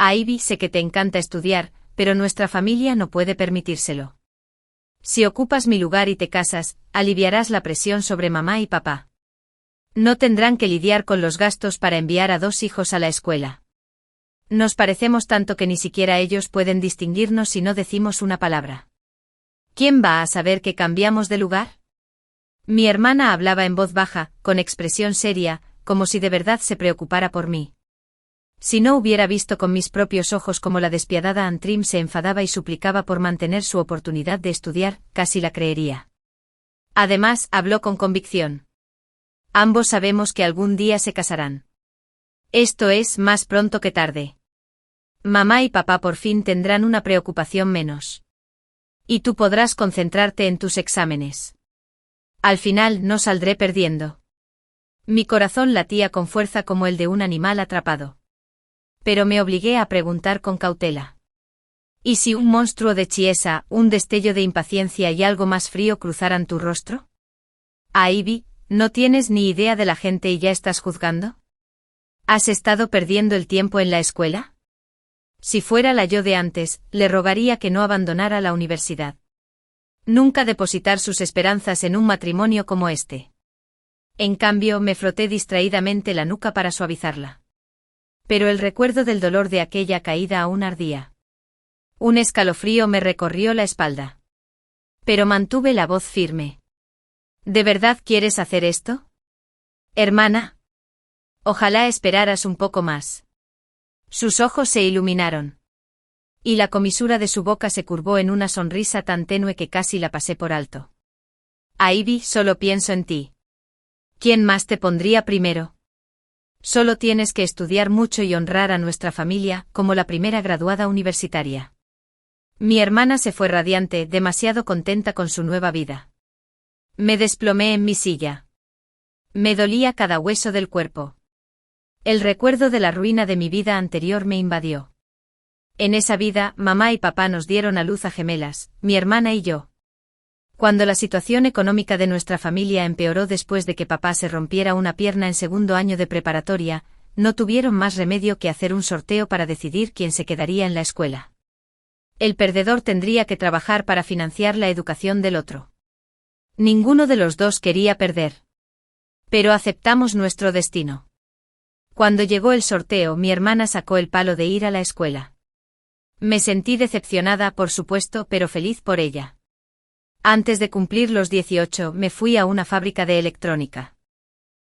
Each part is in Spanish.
Ivy, sé que te encanta estudiar, pero nuestra familia no puede permitírselo. Si ocupas mi lugar y te casas, aliviarás la presión sobre mamá y papá. No tendrán que lidiar con los gastos para enviar a 2 hijos a la escuela. Nos parecemos tanto que ni siquiera ellos pueden distinguirnos si no decimos una palabra. ¿Quién va a saber que cambiamos de lugar? Mi hermana hablaba en voz baja, con expresión seria, como si de verdad se preocupara por mí. Si no hubiera visto con mis propios ojos cómo la despiadada Antrim se enfadaba y suplicaba por mantener su oportunidad de estudiar, casi la creería. Además, habló con convicción. Ambos sabemos que algún día se casarán. Esto es más pronto que tarde. Mamá y papá por fin tendrán una preocupación menos. Y tú podrás concentrarte en tus exámenes. Al final no saldré perdiendo. Mi corazón latía con fuerza como el de un animal atrapado. Pero me obligué a preguntar con cautela. ¿Y si un monstruo de Chiesa, un destello de impaciencia y algo más frío cruzaran tu rostro? Ivy, ¿no tienes ni idea de la gente y ya estás juzgando? ¿Has estado perdiendo el tiempo en la escuela? Si fuera la yo de antes, le rogaría que no abandonara la universidad. Nunca depositar sus esperanzas en un matrimonio como este. En cambio, me froté distraídamente la nuca para suavizarla. Pero el recuerdo del dolor de aquella caída aún ardía. Un escalofrío me recorrió la espalda. Pero mantuve la voz firme. ¿De verdad quieres hacer esto? Hermana. Ojalá esperaras un poco más. Sus ojos se iluminaron. Y la comisura de su boca se curvó en una sonrisa tan tenue que casi la pasé por alto. Ivy, solo pienso en ti. ¿Quién más te pondría primero? Solo tienes que estudiar mucho y honrar a nuestra familia, como la primera graduada universitaria. Mi hermana se fue radiante, demasiado contenta con su nueva vida. Me desplomé en mi silla. Me dolía cada hueso del cuerpo. El recuerdo de la ruina de mi vida anterior me invadió. En esa vida, mamá y papá nos dieron a luz a gemelas, mi hermana y yo. Cuando la situación económica de nuestra familia empeoró después de que papá se rompiera una pierna en segundo año de preparatoria, no tuvieron más remedio que hacer un sorteo para decidir quién se quedaría en la escuela. El perdedor tendría que trabajar para financiar la educación del otro. Ninguno de los dos quería perder. Pero aceptamos nuestro destino. Cuando llegó el sorteo, mi hermana sacó el palo de ir a la escuela. Me sentí decepcionada, por supuesto, pero feliz por ella. Antes de cumplir los 18, me fui a una fábrica de electrónica.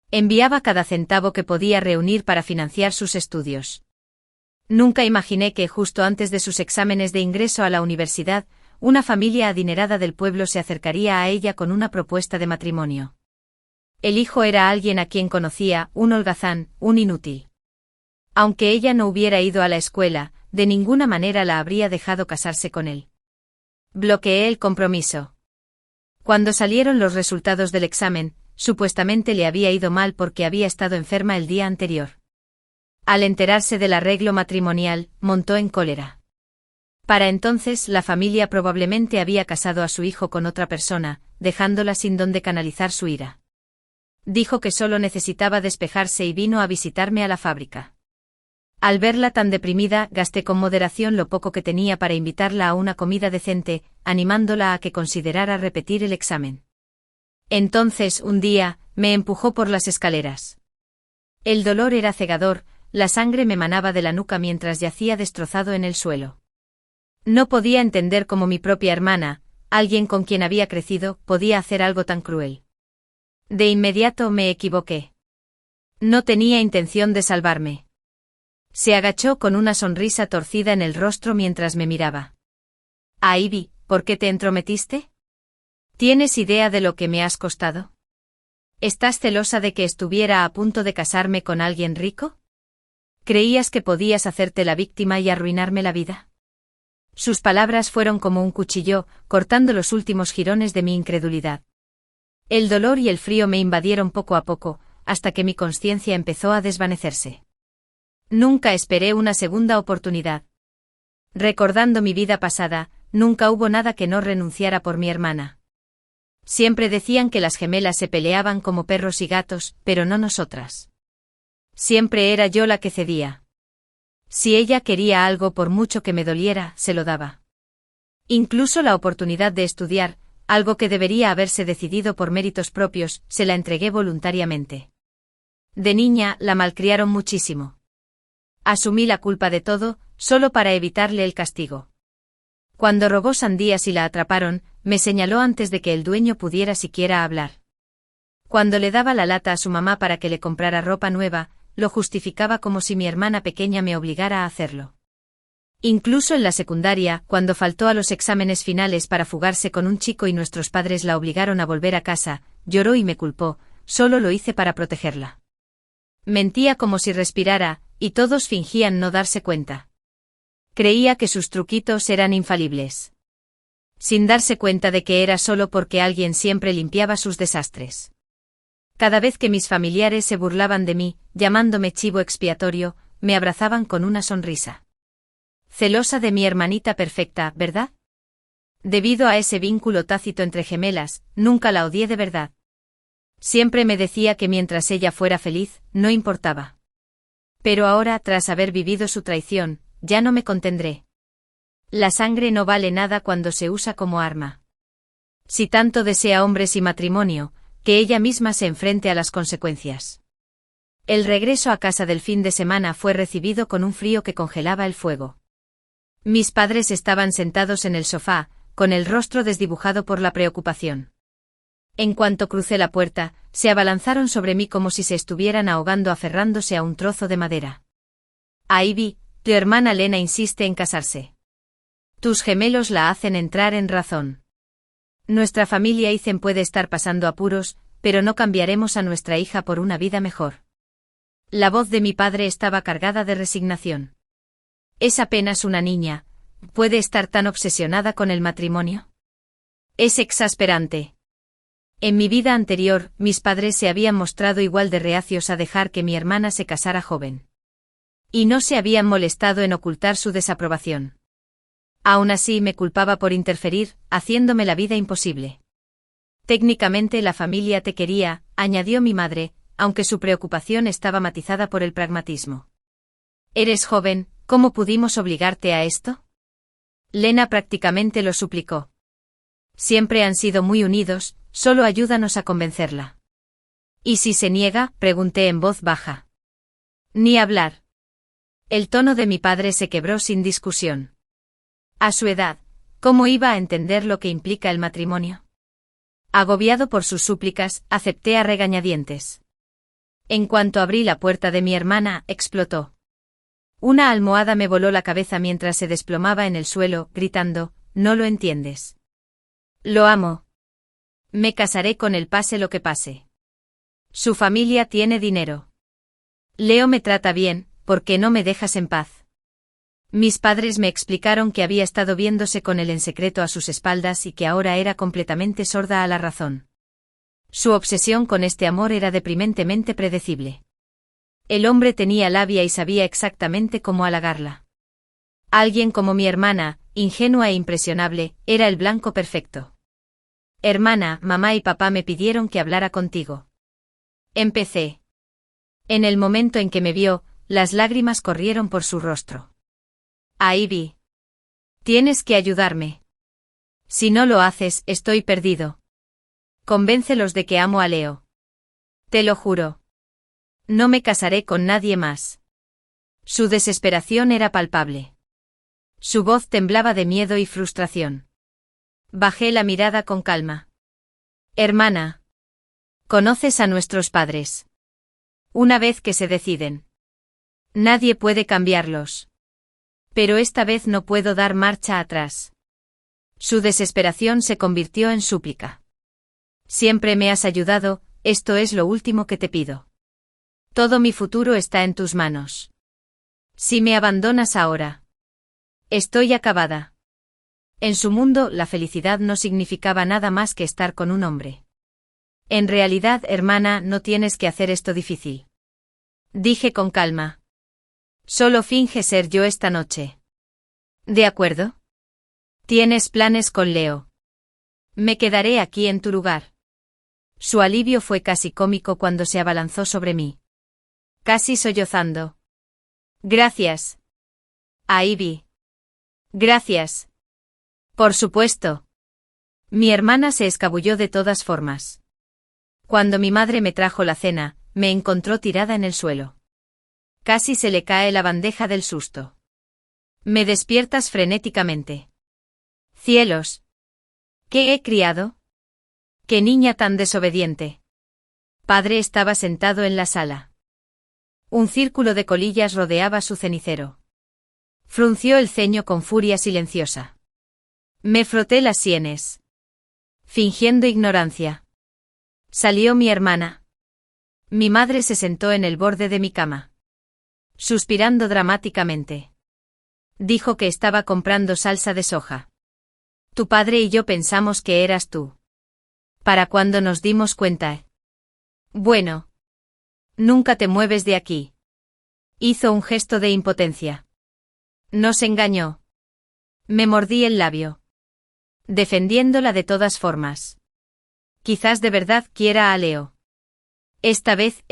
Enviaba cada centavo que podía reunir para financiar sus estudios. Nunca imaginé que, justo antes de sus exámenes de ingreso a la universidad, una familia adinerada del pueblo se acercaría a ella con una propuesta de matrimonio. El hijo era alguien a quien conocía, un holgazán, un inútil. Aunque ella no hubiera ido a la escuela, de ninguna manera la habría dejado casarse con él. Bloqueé el compromiso. Cuando salieron los resultados del examen, supuestamente le había ido mal porque había estado enferma el día anterior. Al enterarse del arreglo matrimonial, montó en cólera. Para entonces, la familia probablemente había casado a su hijo con otra persona, dejándola sin dónde canalizar su ira. Dijo que solo necesitaba despejarse y vino a visitarme a la fábrica. Al verla tan deprimida, gasté con moderación lo poco que tenía para invitarla a una comida decente, animándola a que considerara repetir el examen. Entonces, un día, me empujó por las escaleras. El dolor era cegador, la sangre me manaba de la nuca mientras yacía destrozado en el suelo. No podía entender cómo mi propia hermana, alguien con quien había crecido, podía hacer algo tan cruel. De inmediato me equivoqué. No tenía intención de salvarme. Se agachó con una sonrisa torcida en el rostro mientras me miraba. Ivy, ¿por qué te entrometiste? ¿Tienes idea de lo que me has costado? ¿Estás celosa de que estuviera a punto de casarme con alguien rico? ¿Creías que podías hacerte la víctima y arruinarme la vida? Sus palabras fueron como un cuchillo, cortando los últimos jirones de mi incredulidad. El dolor y el frío me invadieron poco a poco, hasta que mi conciencia empezó a desvanecerse. Nunca esperé una segunda oportunidad. Recordando mi vida pasada, nunca hubo nada que no renunciara por mi hermana. Siempre decían que las gemelas se peleaban como perros y gatos, pero no nosotras. Siempre era yo la que cedía. Si ella quería algo por mucho que me doliera, se lo daba. Incluso la oportunidad de estudiar, algo que debería haberse decidido por méritos propios, se la entregué voluntariamente. De niña, la malcriaron muchísimo. Asumí la culpa de todo, solo para evitarle el castigo. Cuando robó sandías y la atraparon, me señaló antes de que el dueño pudiera siquiera hablar. Cuando le daba la lata a su mamá para que le comprara ropa nueva, lo justificaba como si mi hermana pequeña me obligara a hacerlo. Incluso en la secundaria, cuando faltó a los exámenes finales para fugarse con un chico y nuestros padres la obligaron a volver a casa, lloró y me culpó, solo lo hice para protegerla. Mentía como si respirara, y todos fingían no darse cuenta. Creía que sus truquitos eran infalibles. Sin darse cuenta de que era solo porque alguien siempre limpiaba sus desastres. Cada vez que mis familiares se burlaban de mí, llamándome chivo expiatorio, me abrazaban con una sonrisa. Celosa de mi hermanita perfecta, ¿verdad? Debido a ese vínculo tácito entre gemelas, nunca la odié de verdad. Siempre me decía que mientras ella fuera feliz, no importaba. Pero ahora, tras haber vivido su traición, ya no me contendré. La sangre no vale nada cuando se usa como arma. Si tanto desea hombres y matrimonio, que ella misma se enfrente a las consecuencias. El regreso a casa del fin de semana fue recibido con un frío que congelaba el fuego. Mis padres estaban sentados en el sofá, con el rostro desdibujado por la preocupación. En cuanto crucé la puerta, se abalanzaron sobre mí como si se estuvieran ahogando aferrándose a un trozo de madera. Ivy, tu hermana Lena insiste en casarse. Tus gemelos la hacen entrar en razón. Nuestra familia Ethan puede estar pasando apuros, pero no cambiaremos a nuestra hija por una vida mejor. La voz de mi padre estaba cargada de resignación. Es apenas una niña, ¿puede estar tan obsesionada con el matrimonio? Es exasperante. En mi vida anterior, mis padres se habían mostrado igual de reacios a dejar que mi hermana se casara joven. Y no se habían molestado en ocultar su desaprobación. Aún así me culpaba por interferir, haciéndome la vida imposible. Técnicamente la familia te quería, añadió mi madre, aunque su preocupación estaba matizada por el pragmatismo. Eres joven, ¿cómo pudimos obligarte a esto? Lena prácticamente lo suplicó. Siempre han sido muy unidos, solo ayúdanos a convencerla. ¿Y si se niega?, pregunté en voz baja. Ni hablar. El tono de mi padre se quebró sin discusión. A su edad, ¿cómo iba a entender lo que implica el matrimonio? Agobiado por sus súplicas, acepté a regañadientes. En cuanto abrí la puerta de mi hermana, explotó. Una almohada me voló la cabeza mientras se desplomaba en el suelo, gritando, «No lo entiendes». Lo amo. Me casaré con él pase lo que pase. Su familia tiene dinero. Leo me trata bien, ¿por qué no me dejas en paz? Mis padres me explicaron que había estado viéndose con él en secreto a sus espaldas y que ahora era completamente sorda a la razón. Su obsesión con este amor era deprimentemente predecible. El hombre tenía labia y sabía exactamente cómo halagarla. Alguien como mi hermana, ingenua e impresionable, era el blanco perfecto. Hermana, mamá y papá me pidieron que hablara contigo. Empecé. En el momento en que me vio, las lágrimas corrieron por su rostro. Ivy. Tienes que ayudarme. Si no lo haces, estoy perdido. Convéncelos de que amo a Leo. Te lo juro. No me casaré con nadie más. Su desesperación era palpable. Su voz temblaba de miedo y frustración. Bajé la mirada con calma. Hermana. Conoces a nuestros padres. Una vez que se deciden. Nadie puede cambiarlos. Pero esta vez no puedo dar marcha atrás. Su desesperación se convirtió en súplica. Siempre me has ayudado, esto es lo último que te pido. Todo mi futuro está en tus manos. Si me abandonas ahora. Estoy acabada. En su mundo, la felicidad no significaba nada más que estar con un hombre. En realidad, hermana, no tienes que hacer esto difícil. Dije con calma. Solo finge ser yo esta noche. ¿De acuerdo? ¿Tienes planes con Leo? Me quedaré aquí en tu lugar. Su alivio fue casi cómico cuando se abalanzó sobre mí. Casi sollozando. Gracias. Ahí vi. Gracias. Por supuesto. Mi hermana se escabulló de todas formas. Cuando mi madre me trajo la cena, me encontró tirada en el suelo. Casi se le cae la bandeja del susto. Me despiertas frenéticamente. Cielos. ¿Qué he criado? ¡Qué niña tan desobediente! Padre estaba sentado en la sala. Un círculo de colillas rodeaba su cenicero. Frunció el ceño con furia silenciosa. Me froté las sienes. Fingiendo ignorancia. Salió mi hermana. Mi madre se sentó en el borde de mi cama. Suspirando dramáticamente. Dijo que estaba comprando salsa de soja. Tu padre y yo pensamos que eras tú. ¿Para cuándo nos dimos cuenta? Bueno. Nunca te mueves de aquí. Hizo un gesto de impotencia. Nos engañó. Me mordí el labio. Defendiéndola de todas formas. Quizás de verdad quiera a Leo. Esta vez.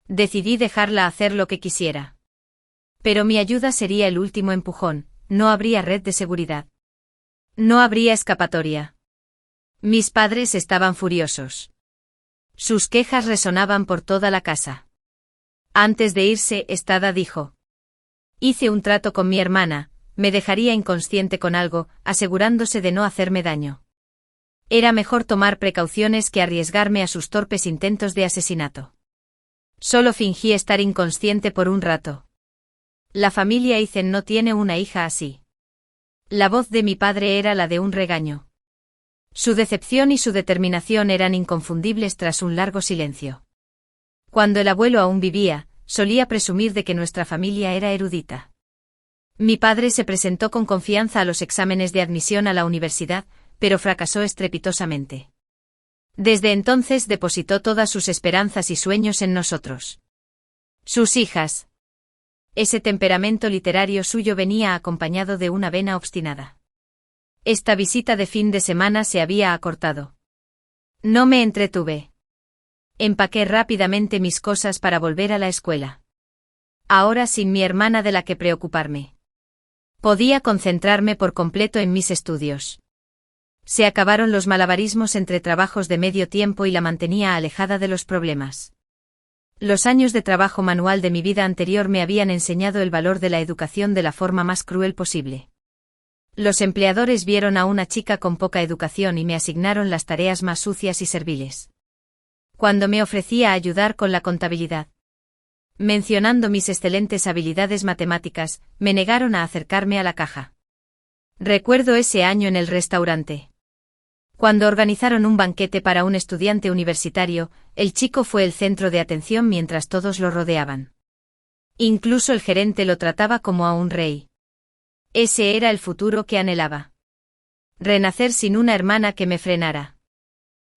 Decidí dejarla hacer lo que quisiera. Pero mi ayuda sería el último empujón, no habría red de seguridad. No habría escapatoria. Mis padres estaban furiosos. Sus quejas resonaban por toda la casa. Antes de irse, Estada dijo. Hice un trato con mi hermana, me dejaría inconsciente con algo, asegurándose de no hacerme daño. Era mejor tomar precauciones que arriesgarme a sus torpes intentos de asesinato. Solo fingí estar inconsciente por un rato. La familia Aizen no tiene una hija así. La voz de mi padre era la de un regaño. Su decepción y su determinación eran inconfundibles tras un largo silencio. Cuando el abuelo aún vivía, solía presumir de que nuestra familia era erudita. Mi padre se presentó con confianza a los exámenes de admisión a la universidad, pero fracasó estrepitosamente. Desde entonces depositó todas sus esperanzas y sueños en nosotros. Sus hijas. Ese temperamento literario suyo venía acompañado de una vena obstinada. Esta visita de fin de semana se había acortado. No me entretuve. Empaqué rápidamente mis cosas para volver a la escuela. Ahora sin mi hermana de la que preocuparme. Podía concentrarme por completo en mis estudios. Se acabaron los malabarismos entre trabajos de medio tiempo y la mantenía alejada de los problemas. Los años de trabajo manual de mi vida anterior me habían enseñado el valor de la educación de la forma más cruel posible. Los empleadores vieron a una chica con poca educación y me asignaron las tareas más sucias y serviles. Cuando me ofrecía ayudar con la contabilidad, mencionando mis excelentes habilidades matemáticas, me negaron a acercarme a la caja. Recuerdo ese año en el restaurante. Cuando organizaron un banquete para un estudiante universitario, el chico fue el centro de atención mientras todos lo rodeaban. Incluso el gerente lo trataba como a un rey. Ese era el futuro que anhelaba. Renacer sin una hermana que me frenara.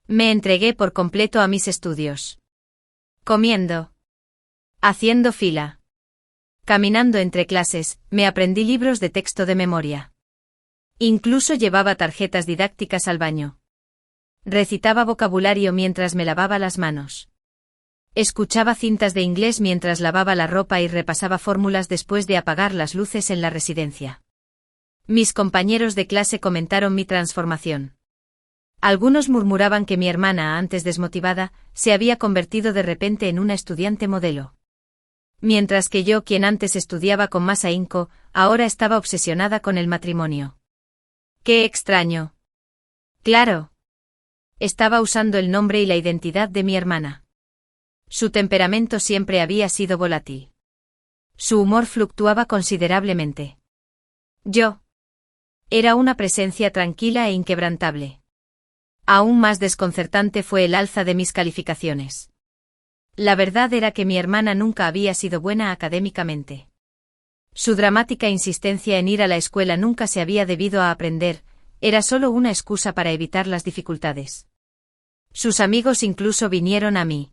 Me entregué por completo a mis estudios. Comiendo. Haciendo fila. Caminando entre clases, me aprendí libros de texto de memoria. Incluso llevaba tarjetas didácticas al baño. Recitaba vocabulario mientras me lavaba las manos. Escuchaba cintas de inglés mientras lavaba la ropa y repasaba fórmulas después de apagar las luces en la residencia. Mis compañeros de clase comentaron mi transformación. Algunos murmuraban que mi hermana, antes desmotivada, se había convertido de repente en una estudiante modelo. Mientras que yo, quien antes estudiaba con más ahínco, ahora estaba obsesionada con el matrimonio. ¡Qué extraño! Claro. Estaba usando el nombre y la identidad de mi hermana. Su temperamento siempre había sido volátil. Su humor fluctuaba considerablemente. Yo. Era una presencia tranquila e inquebrantable. Aún más desconcertante fue el alza de mis calificaciones. La verdad era que mi hermana nunca había sido buena académicamente. Su dramática insistencia en ir a la escuela nunca se había debido a aprender, era solo una excusa para evitar las dificultades. Sus amigos incluso vinieron a mí.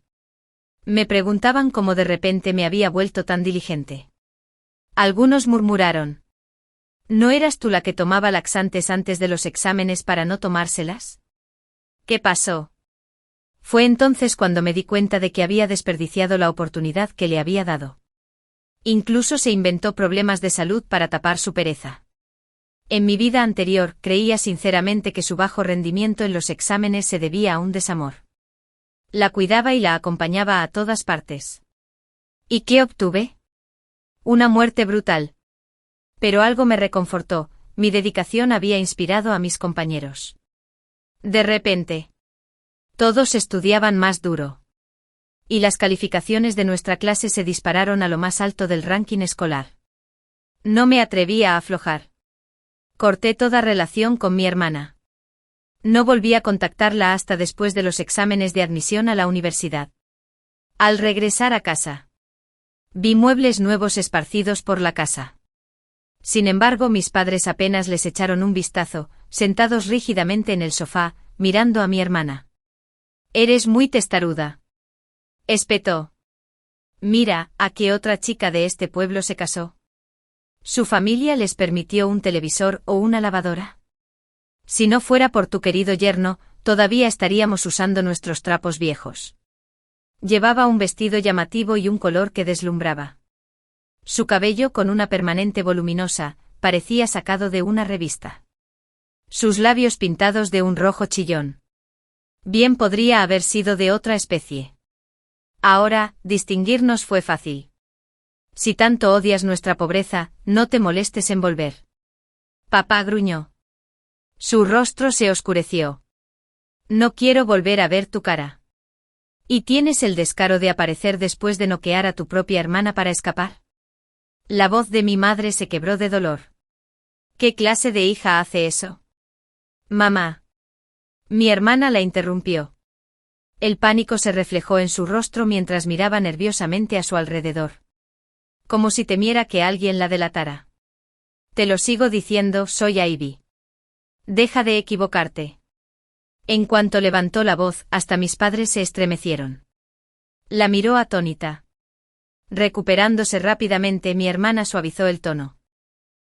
Me preguntaban cómo de repente me había vuelto tan diligente. Algunos murmuraron. ¿No eras tú la que tomaba laxantes antes de los exámenes para no tomárselas? ¿Qué pasó? Fue entonces cuando me di cuenta de que había desperdiciado la oportunidad que le había dado. Incluso se inventó problemas de salud para tapar su pereza. En mi vida anterior, creía sinceramente que su bajo rendimiento en los exámenes se debía a un desamor. La cuidaba y la acompañaba a todas partes. ¿Y qué obtuve? Una muerte brutal. Pero algo me reconfortó, mi dedicación había inspirado a mis compañeros. De repente, todos estudiaban más duro. Y las calificaciones de nuestra clase se dispararon a lo más alto del ranking escolar. No me atreví a aflojar. Corté toda relación con mi hermana. No volví a contactarla hasta después de los exámenes de admisión a la universidad. Al regresar a casa, vi muebles nuevos esparcidos por la casa. Sin embargo, mis padres apenas les echaron un vistazo, sentados rígidamente en el sofá, mirando a mi hermana. «Eres muy testaruda», espetó. «Mira, ¿a qué otra chica de este pueblo se casó? ¿Su familia les permitió un televisor o una lavadora? Si no fuera por tu querido yerno, todavía estaríamos usando nuestros trapos viejos». Llevaba un vestido llamativo y un color que deslumbraba. Su cabello, con una permanente voluminosa, parecía sacado de una revista. Sus labios pintados de un rojo chillón. Bien podría haber sido de otra especie. Ahora, distinguirnos fue fácil. Si tanto odias nuestra pobreza, no te molestes en volver. Papá gruñó. Su rostro se oscureció. No quiero volver a ver tu cara. ¿Y tienes el descaro de aparecer después de noquear a tu propia hermana para escapar? La voz de mi madre se quebró de dolor. ¿Qué clase de hija hace eso? Mamá. Mi hermana la interrumpió. El pánico se reflejó en su rostro mientras miraba nerviosamente a su alrededor. Como si temiera que alguien la delatara. Te lo sigo diciendo, soy Ivy. Deja de equivocarte. En cuanto levantó la voz, hasta mis padres se estremecieron. La miró atónita. Recuperándose rápidamente, mi hermana suavizó el tono.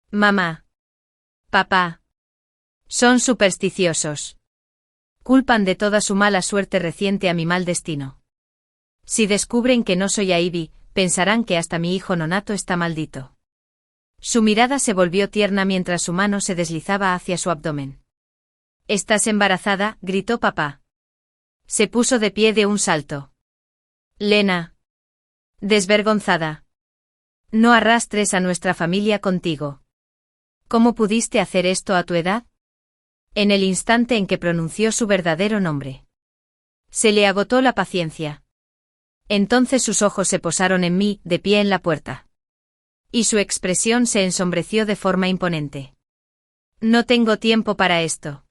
Mamá. Papá. Son supersticiosos. Culpan de toda su mala suerte reciente a mi mal destino. Si descubren que no soy Ivy, pensarán que hasta mi hijo nonato está maldito. Su mirada se volvió tierna mientras su mano se deslizaba hacia su abdomen. ¿Estás embarazada?, gritó papá. Se puso de pie de un salto. Lena. Desvergonzada. No arrastres a nuestra familia contigo. ¿Cómo pudiste hacer esto a tu edad? En el instante en que pronunció su verdadero nombre. Se le agotó la paciencia. Entonces sus ojos se posaron en mí, de pie en la puerta. Y su expresión se ensombreció de forma imponente. No tengo tiempo para esto.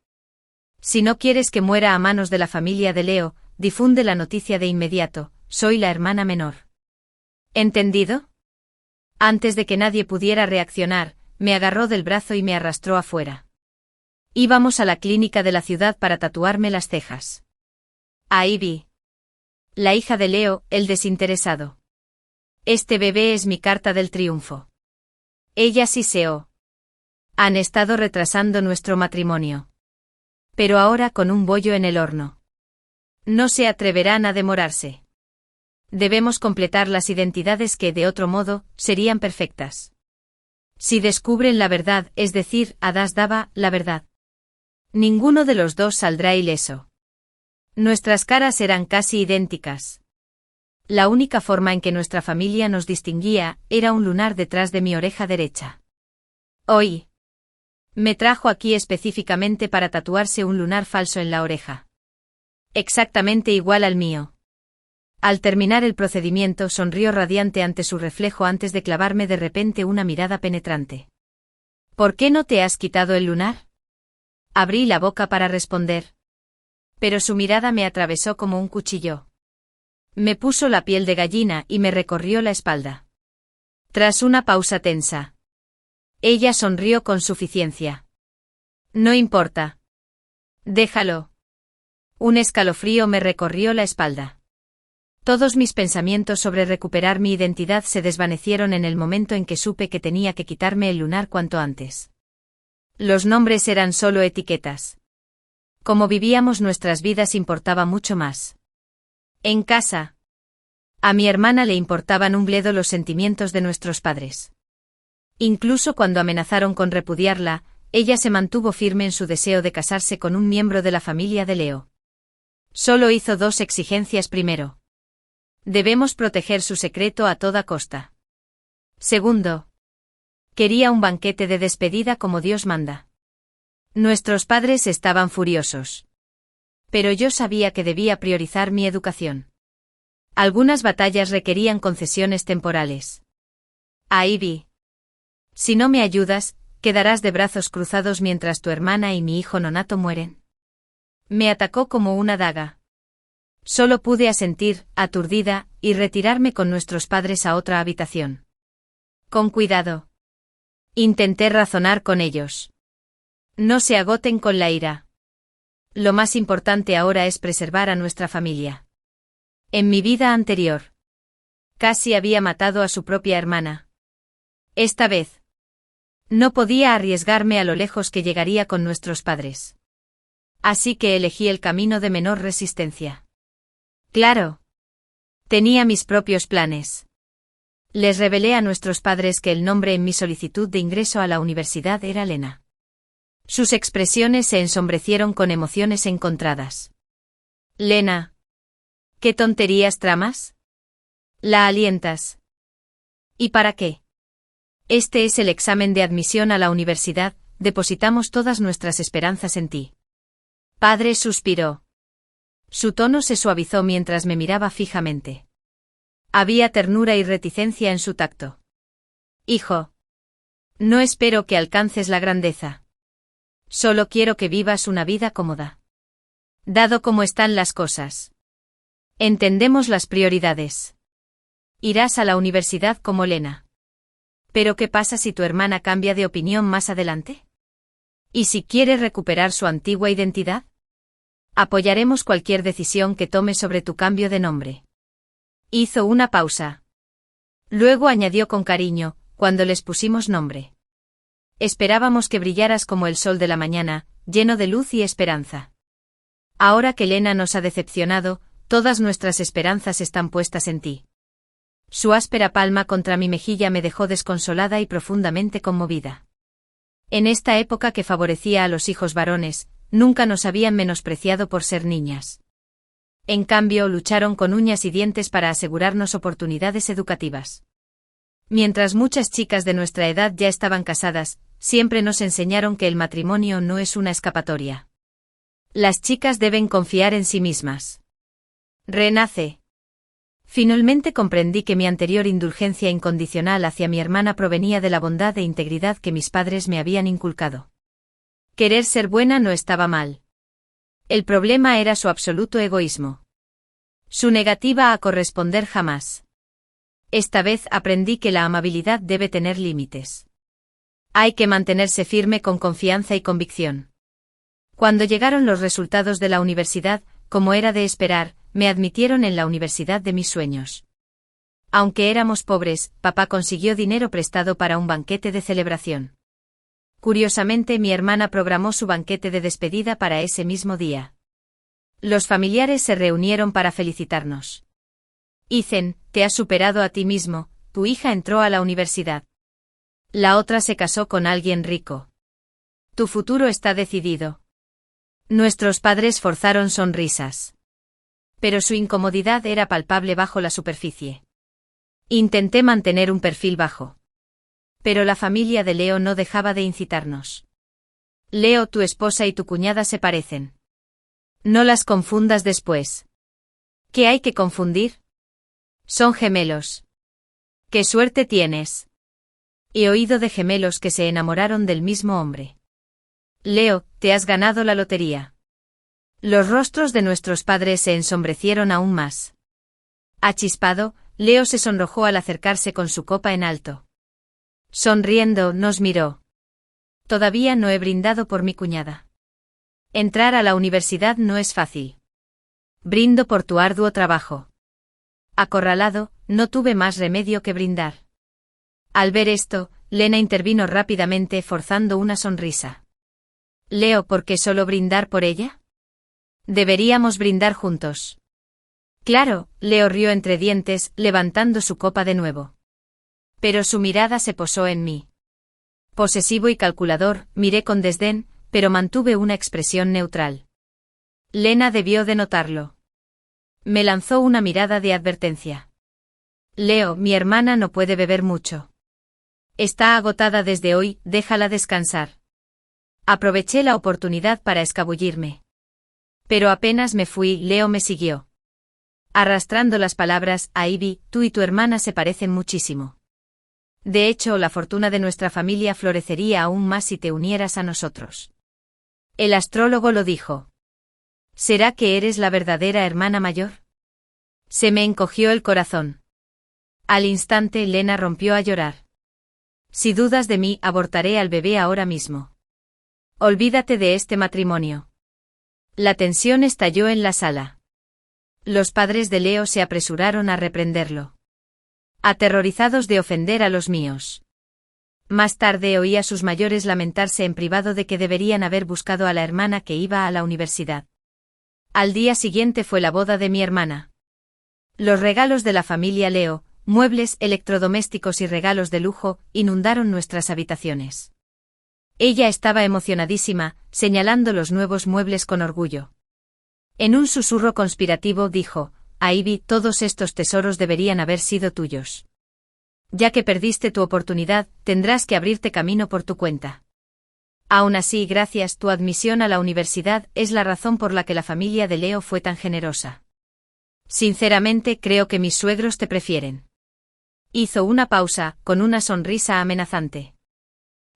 Si no quieres que muera a manos de la familia de Leo, difunde la noticia de inmediato, soy la hermana menor. ¿Entendido? Antes de que nadie pudiera reaccionar, me agarró del brazo y me arrastró afuera. Íbamos a la clínica de la ciudad para tatuarme las cejas. Ahí vi. La hija de Leo, el desinteresado. Este bebé es mi carta del triunfo. Ella siseó. Han estado retrasando nuestro matrimonio. Pero ahora con un bollo en el horno. No se atreverán a demorarse. Debemos completar las identidades que, de otro modo, serían perfectas. Si descubren la verdad, es decir, Adas daba la verdad. Ninguno de los dos saldrá ileso. Nuestras caras eran casi idénticas. La única forma en que nuestra familia nos distinguía era un lunar detrás de mi oreja derecha. Hoy. Me trajo aquí específicamente para tatuarse un lunar falso en la oreja. Exactamente igual al mío. Al terminar el procedimiento sonrió radiante ante su reflejo antes de clavarme de repente una mirada penetrante. ¿Por qué no te has quitado el lunar? Abrí la boca para responder. Pero su mirada me atravesó como un cuchillo. Me puso la piel de gallina y me recorrió la espalda. Tras una pausa tensa. Ella sonrió con suficiencia. No importa. Déjalo. Un escalofrío me recorrió la espalda. Todos mis pensamientos sobre recuperar mi identidad se desvanecieron en el momento en que supe que tenía que quitarme el lunar cuanto antes. Los nombres eran solo etiquetas. Cómo vivíamos nuestras vidas importaba mucho más. En casa. A mi hermana le importaban un bledo los sentimientos de nuestros padres. Incluso cuando amenazaron con repudiarla, ella se mantuvo firme en su deseo de casarse con un miembro de la familia de Leo. Solo hizo 2 exigencias. Primero, debemos proteger su secreto a toda costa. Segundo, quería un banquete de despedida como Dios manda. Nuestros padres estaban furiosos. Pero yo sabía que debía priorizar mi educación. Algunas batallas requerían concesiones temporales. Ahí vi. Si no me ayudas, quedarás de brazos cruzados mientras tu hermana y mi hijo nonato mueren. Me atacó como una daga. Solo pude asentir, aturdida, y retirarme con nuestros padres a otra habitación. Con cuidado. Intenté razonar con ellos. No se agoten con la ira. Lo más importante ahora es preservar a nuestra familia. En mi vida anterior, casi había matado a su propia hermana. Esta vez, no podía arriesgarme a lo lejos que llegaría con nuestros padres. Así que elegí el camino de menor resistencia. Claro. Tenía mis propios planes. Les revelé a nuestros padres que el nombre en mi solicitud de ingreso a la universidad era Lena. Sus expresiones se ensombrecieron con emociones encontradas. Lena. ¿Qué tonterías tramas? La alientas. ¿Y para qué? Este es el examen de admisión a la universidad, depositamos todas nuestras esperanzas en ti. Padre suspiró. Su tono se suavizó mientras me miraba fijamente. Había ternura y reticencia en su tacto. Hijo. No espero que alcances la grandeza. Solo quiero que vivas una vida cómoda. Dado cómo están las cosas. Entendemos las prioridades. Irás a la universidad como Lena. ¿Pero qué pasa si tu hermana cambia de opinión más adelante? ¿Y si quiere recuperar su antigua identidad? Apoyaremos cualquier decisión que tome sobre tu cambio de nombre. Hizo una pausa. Luego añadió con cariño, cuando les pusimos nombre. Esperábamos que brillaras como el sol de la mañana, lleno de luz y esperanza. Ahora que Lena nos ha decepcionado, todas nuestras esperanzas están puestas en ti. Su áspera palma contra mi mejilla me dejó desconsolada y profundamente conmovida. En esta época que favorecía a los hijos varones, nunca nos habían menospreciado por ser niñas. En cambio, lucharon con uñas y dientes para asegurarnos oportunidades educativas. Mientras muchas chicas de nuestra edad ya estaban casadas, siempre nos enseñaron que el matrimonio no es una escapatoria. Las chicas deben confiar en sí mismas. Renace. Finalmente comprendí que mi anterior indulgencia incondicional hacia mi hermana provenía de la bondad e integridad que mis padres me habían inculcado. Querer ser buena no estaba mal. El problema era su absoluto egoísmo. Su negativa a corresponder jamás. Esta vez aprendí que la amabilidad debe tener límites. Hay que mantenerse firme con confianza y convicción. Cuando llegaron los resultados de la universidad, como era de esperar, me admitieron en la universidad de mis sueños. Aunque éramos pobres, papá consiguió dinero prestado para un banquete de celebración. Curiosamente, mi hermana programó su banquete de despedida para ese mismo día. Los familiares se reunieron para felicitarnos. Ethan, te has superado a ti mismo, tu hija entró a la universidad. La otra se casó con alguien rico. Tu futuro está decidido. Nuestros padres forzaron sonrisas. Pero su incomodidad era palpable bajo la superficie. Intenté mantener un perfil bajo. Pero la familia de Leo no dejaba de incitarnos. Leo, tu esposa y tu cuñada se parecen. No las confundas después. ¿Qué hay que confundir? Son gemelos. ¡Qué suerte tienes! He oído de gemelos que se enamoraron del mismo hombre. Leo, te has ganado la lotería. Los rostros de nuestros padres se ensombrecieron aún más. Achispado, Leo se sonrojó al acercarse con su copa en alto. Sonriendo, nos miró. Todavía no he brindado por mi cuñada. Entrar a la universidad no es fácil. Brindo por tu arduo trabajo. Acorralado, no tuve más remedio que brindar. Al ver esto, Lena intervino rápidamente forzando una sonrisa. Leo, ¿por qué solo brindar por ella? Deberíamos brindar juntos. Claro, Leo rió entre dientes, levantando su copa de nuevo. Pero su mirada se posó en mí. Posesivo y calculador, miré con desdén, pero mantuve una expresión neutral. Lena debió de notarlo. Me lanzó una mirada de advertencia. Leo, mi hermana no puede beber mucho. Está agotada desde hoy, déjala descansar. Aproveché la oportunidad para escabullirme. Pero apenas me fui, Leo me siguió. Arrastrando las palabras, Ivy, tú y tu hermana se parecen muchísimo. De hecho, la fortuna de nuestra familia florecería aún más si te unieras a nosotros. El astrólogo lo dijo. ¿Será que eres la verdadera hermana mayor? Se me encogió el corazón. Al instante, Lena rompió a llorar. Si dudas de mí, abortaré al bebé ahora mismo. Olvídate de este matrimonio. La tensión estalló en la sala. Los padres de Leo se apresuraron a reprenderlo. Aterrorizados de ofender a los míos. Más tarde oí a sus mayores lamentarse en privado de que deberían haber buscado a la hermana que iba a la universidad. Al día siguiente fue la boda de mi hermana. Los regalos de la familia Leo, muebles, electrodomésticos y regalos de lujo, inundaron nuestras habitaciones. Ella estaba emocionadísima, señalando los nuevos muebles con orgullo. En un susurro conspirativo dijo, Ivy, todos estos tesoros deberían haber sido tuyos. Ya que perdiste tu oportunidad, tendrás que abrirte camino por tu cuenta. Aún así, gracias, tu admisión a la universidad es la razón por la que la familia de Leo fue tan generosa. Sinceramente, creo que mis suegros te prefieren. Hizo una pausa, con una sonrisa amenazante.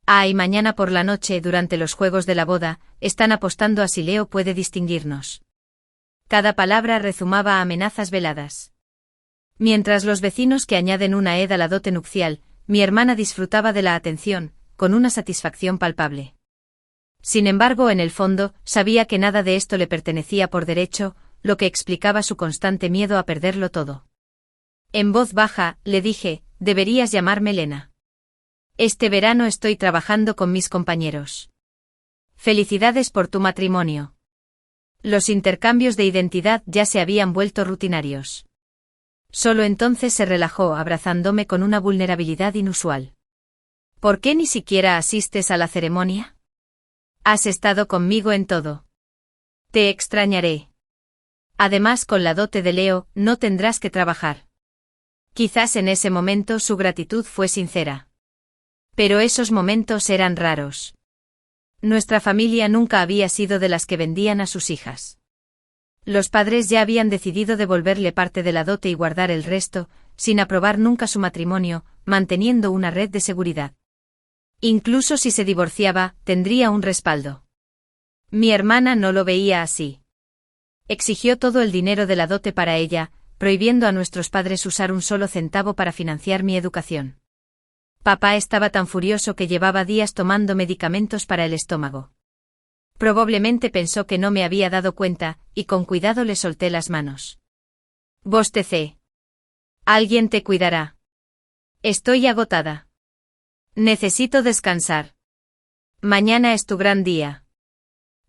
Y mañana por la noche, durante los juegos de la boda, están apostando a si Leo puede distinguirnos. Cada palabra rezumaba amenazas veladas. Mientras los vecinos que añaden una ed a la dote nupcial, mi hermana disfrutaba de la atención, con una satisfacción palpable. Sin embargo, en el fondo, sabía que nada de esto le pertenecía por derecho, lo que explicaba su constante miedo a perderlo todo. En voz baja, le dije, deberías llamarme Lena. Este verano estoy trabajando con mis compañeros. Felicidades por tu matrimonio. Los intercambios de identidad ya se habían vuelto rutinarios. Solo entonces se relajó abrazándome con una vulnerabilidad inusual. ¿Por qué ni siquiera asistes a la ceremonia? Has estado conmigo en todo. Te extrañaré. Además, con la dote de Leo, no tendrás que trabajar. Quizás en ese momento su gratitud fue sincera. Pero esos momentos eran raros. Nuestra familia nunca había sido de las que vendían a sus hijas. Los padres ya habían decidido devolverle parte de la dote y guardar el resto, sin aprobar nunca su matrimonio, manteniendo una red de seguridad. Incluso si se divorciaba, tendría un respaldo. Mi hermana no lo veía así. Exigió todo el dinero de la dote para ella, prohibiendo a nuestros padres usar un solo centavo para financiar mi educación. Papá estaba tan furioso que llevaba días tomando medicamentos para el estómago. Probablemente pensó que no me había dado cuenta, y con cuidado le solté las manos. Bostecé. Alguien te cuidará. Estoy agotada. Necesito descansar. Mañana es tu gran día.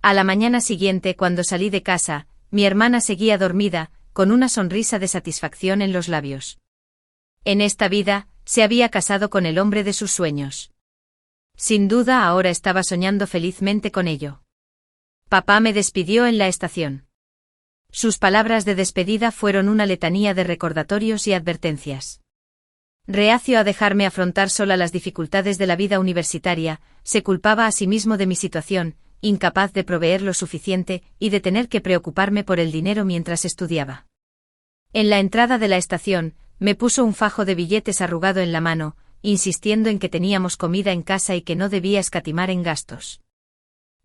A la mañana siguiente, cuando salí de casa, mi hermana seguía dormida, con una sonrisa de satisfacción en los labios. En esta vida, se había casado con el hombre de sus sueños. Sin duda ahora estaba soñando felizmente con ello. Papá me despidió en la estación. Sus palabras de despedida fueron una letanía de recordatorios y advertencias. Reacio a dejarme afrontar sola las dificultades de la vida universitaria, se culpaba a sí mismo de mi situación, incapaz de proveer lo suficiente y de tener que preocuparme por el dinero mientras estudiaba. En la entrada de la estación, me puso un fajo de billetes arrugado en la mano, insistiendo en que teníamos comida en casa y que no debía escatimar en gastos.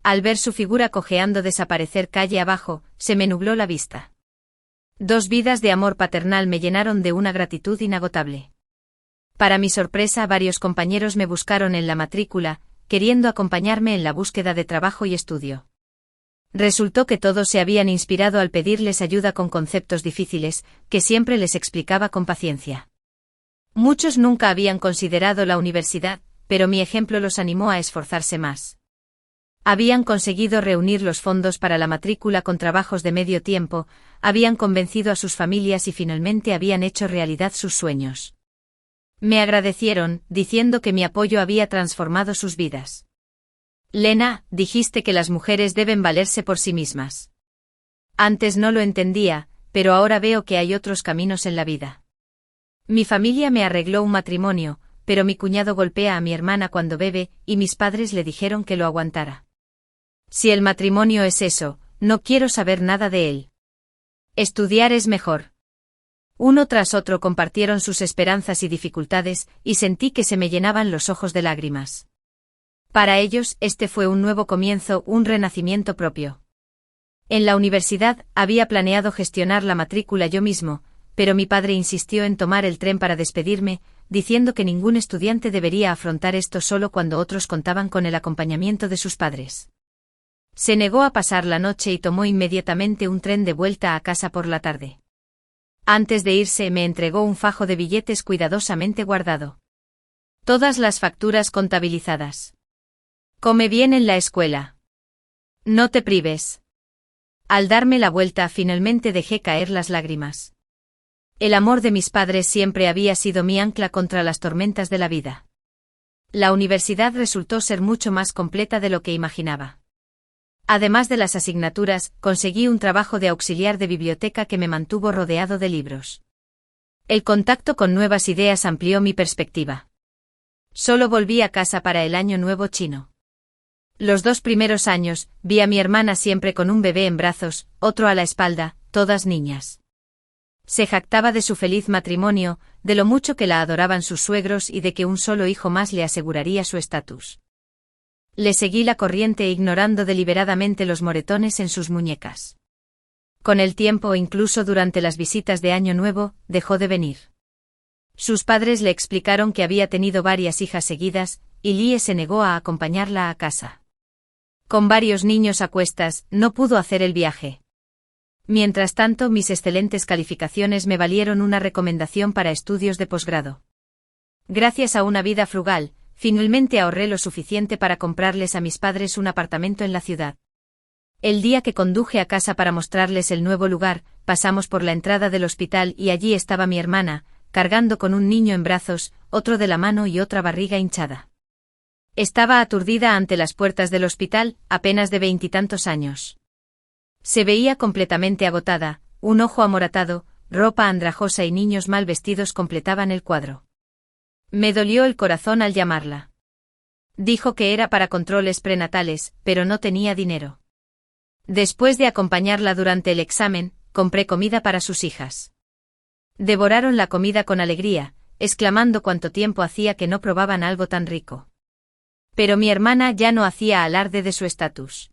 Al ver su figura cojeando desaparecer calle abajo, se me nubló la vista. 2 vidas de amor paternal me llenaron de una gratitud inagotable. Para mi sorpresa, varios compañeros me buscaron en la matrícula, queriendo acompañarme en la búsqueda de trabajo y estudio. Resultó que todos se habían inspirado al pedirles ayuda con conceptos difíciles, que siempre les explicaba con paciencia. Muchos nunca habían considerado la universidad, pero mi ejemplo los animó a esforzarse más. Habían conseguido reunir los fondos para la matrícula con trabajos de medio tiempo, habían convencido a sus familias y finalmente habían hecho realidad sus sueños. Me agradecieron, diciendo que mi apoyo había transformado sus vidas. Lena, dijiste que las mujeres deben valerse por sí mismas. Antes no lo entendía, pero ahora veo que hay otros caminos en la vida. Mi familia me arregló un matrimonio, pero mi cuñado golpea a mi hermana cuando bebe, y mis padres le dijeron que lo aguantara. Si el matrimonio es eso, no quiero saber nada de él. Estudiar es mejor. Uno tras otro compartieron sus esperanzas y dificultades, y sentí que se me llenaban los ojos de lágrimas. Para ellos, este fue un nuevo comienzo, un renacimiento propio. En la universidad, había planeado gestionar la matrícula yo mismo, pero mi padre insistió en tomar el tren para despedirme, diciendo que ningún estudiante debería afrontar esto solo cuando otros contaban con el acompañamiento de sus padres. Se negó a pasar la noche y tomó inmediatamente un tren de vuelta a casa por la tarde. Antes de irse me entregó un fajo de billetes cuidadosamente guardado. Todas las facturas contabilizadas. Come bien en la escuela. No te prives. Al darme la vuelta finalmente dejé caer las lágrimas. El amor de mis padres siempre había sido mi ancla contra las tormentas de la vida. La universidad resultó ser mucho más completa de lo que imaginaba. Además de las asignaturas, conseguí un trabajo de auxiliar de biblioteca que me mantuvo rodeado de libros. El contacto con nuevas ideas amplió mi perspectiva. Solo volví a casa para el Año Nuevo chino. Los 2 primeros años, vi a mi hermana siempre con un bebé en brazos, otro a la espalda, todas niñas. Se jactaba de su feliz matrimonio, de lo mucho que la adoraban sus suegros y de que un solo hijo más le aseguraría su estatus. Le seguí la corriente ignorando deliberadamente los moretones en sus muñecas. Con el tiempo, incluso durante las visitas de Año Nuevo, dejó de venir. Sus padres le explicaron que había tenido varias hijas seguidas, y Lie se negó a acompañarla a casa. Con varios niños a cuestas, no pudo hacer el viaje. Mientras tanto, mis excelentes calificaciones me valieron una recomendación para estudios de posgrado. Gracias a una vida frugal, finalmente ahorré lo suficiente para comprarles a mis padres un apartamento en la ciudad. El día que conduje a casa para mostrarles el nuevo lugar, pasamos por la entrada del hospital y allí estaba mi hermana, cargando con un niño en brazos, otro de la mano y otra barriga hinchada. Estaba aturdida ante las puertas del hospital, apenas de 20 y tantos años. Se veía completamente agotada, un ojo amoratado, ropa andrajosa y niños mal vestidos completaban el cuadro. Me dolió el corazón al llamarla. Dijo que era para controles prenatales, pero no tenía dinero. Después de acompañarla durante el examen, compré comida para sus hijas. Devoraron la comida con alegría, exclamando cuánto tiempo hacía que no probaban algo tan rico. Pero mi hermana ya no hacía alarde de su estatus.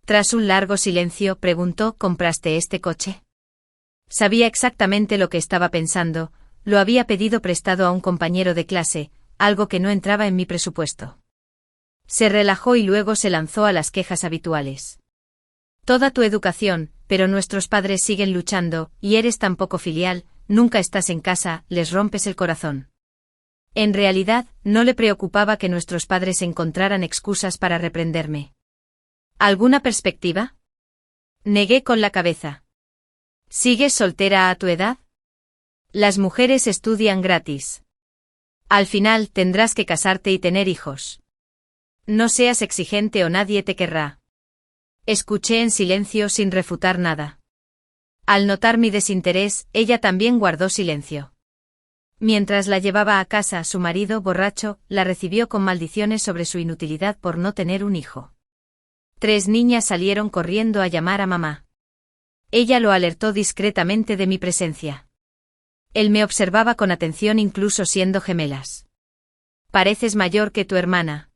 Tras un largo silencio, preguntó: ¿compraste este coche? Sabía exactamente lo que estaba pensando. Lo había pedido prestado a un compañero de clase, algo que no entraba en mi presupuesto. Se relajó y luego se lanzó a las quejas habituales. Toda tu educación, pero nuestros padres siguen luchando, y eres tan poco filial, nunca estás en casa, les rompes el corazón. En realidad, no le preocupaba que nuestros padres encontraran excusas para reprenderme. ¿Alguna perspectiva? Negué con la cabeza. ¿Sigues soltera a tu edad? Las mujeres estudian gratis. Al final tendrás que casarte y tener hijos. No seas exigente o nadie te querrá. Escuché en silencio sin refutar nada. Al notar mi desinterés, ella también guardó silencio. Mientras la llevaba a casa, su marido, borracho, la recibió con maldiciones sobre su inutilidad por no tener un hijo. 3 niñas salieron corriendo a llamar a mamá. Ella lo alertó discretamente de mi presencia. Él me observaba con atención incluso siendo gemelas. Pareces mayor que tu hermana.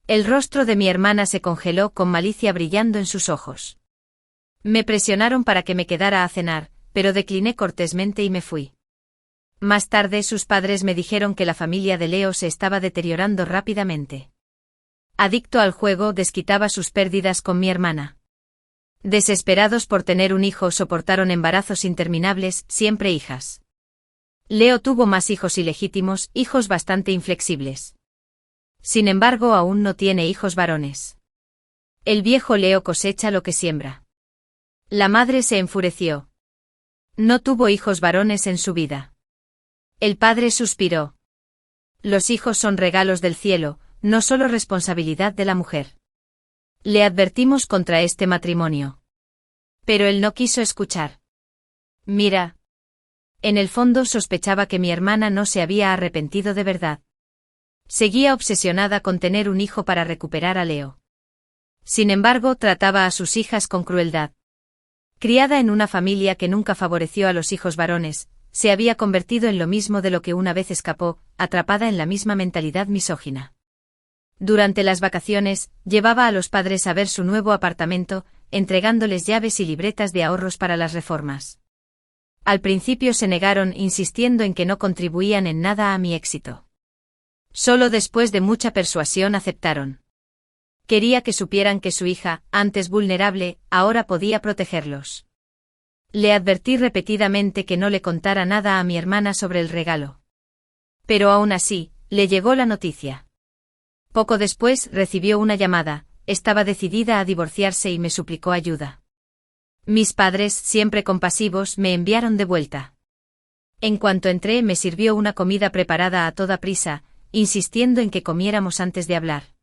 El rostro de mi hermana se congeló con malicia brillando en sus ojos. Me presionaron para que me quedara a cenar, pero decliné cortésmente y me fui. Más tarde sus padres me dijeron que la familia de Leo se estaba deteriorando rápidamente. Adicto al juego, desquitaba sus pérdidas con mi hermana. Desesperados por tener un hijo, soportaron embarazos interminables, siempre hijas. Leo tuvo más hijos ilegítimos, hijos bastante inflexibles. Sin embargo, aún no tiene hijos varones. El viejo Leo cosecha lo que siembra. La madre se enfureció. No tuvo hijos varones en su vida. El padre suspiró. Los hijos son regalos del cielo, no solo responsabilidad de la mujer. Le advertimos contra este matrimonio. Pero él no quiso escuchar. Mira. En el fondo sospechaba que mi hermana no se había arrepentido de verdad. Seguía obsesionada con tener un hijo para recuperar a Leo. Sin embargo, trataba a sus hijas con crueldad. Criada en una familia que nunca favoreció a los hijos varones, se había convertido en lo mismo de lo que una vez escapó, atrapada en la misma mentalidad misógina. Durante las vacaciones, llevaba a los padres a ver su nuevo apartamento, entregándoles llaves y libretas de ahorros para las reformas. Al principio se negaron, insistiendo en que no contribuían en nada a mi éxito. Solo después de mucha persuasión aceptaron. Quería que supieran que su hija, antes vulnerable, ahora podía protegerlos. Le advertí repetidamente que no le contara nada a mi hermana sobre el regalo. Pero aún así, le llegó la noticia. Poco después recibió una llamada, estaba decidida a divorciarse y me suplicó ayuda. Mis padres, siempre compasivos, me enviaron de vuelta. En cuanto entré, me sirvió una comida preparada a toda prisa, insistiendo en que comiéramos antes de hablar.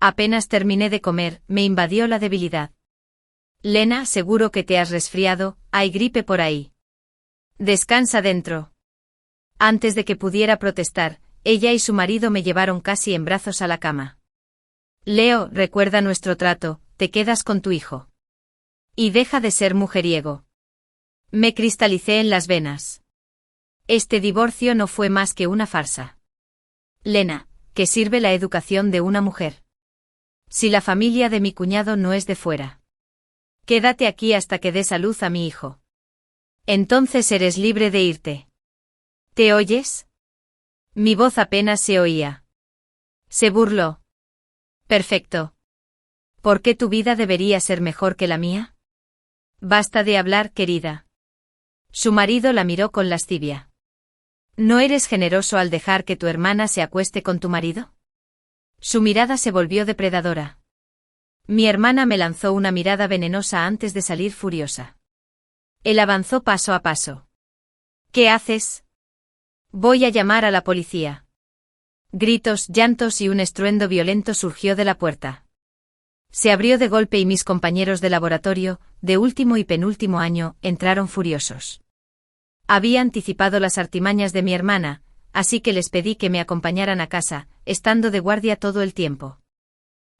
Apenas terminé de comer, me invadió la debilidad. Lena, seguro que te has resfriado, hay gripe por ahí. Descansa dentro. Antes de que pudiera protestar, ella y su marido me llevaron casi en brazos a la cama. Leo, recuerda nuestro trato, te quedas con tu hijo. Y deja de ser mujeriego. Me cristalicé en las venas. Este divorcio no fue más que una farsa. Lena, ¿qué sirve la educación de una mujer? Si la familia de mi cuñado no es de fuera. Quédate aquí hasta que des a luz a mi hijo. Entonces eres libre de irte. ¿Te oyes? Mi voz apenas se oía. Se burló. Perfecto. ¿Por qué tu vida debería ser mejor que la mía? Basta de hablar, querida. Su marido la miró con lascivia. ¿No eres generoso al dejar que tu hermana se acueste con tu marido? Su mirada se volvió depredadora. Mi hermana me lanzó una mirada venenosa antes de salir furiosa. Él avanzó paso a paso. ¿Qué haces? Voy a llamar a la policía. Gritos, llantos y un estruendo violento surgió de la puerta. Se abrió de golpe y mis compañeros de laboratorio, de último y penúltimo año, entraron furiosos. Había anticipado las artimañas de mi hermana, así que les pedí que me acompañaran a casa, estando de guardia todo el tiempo.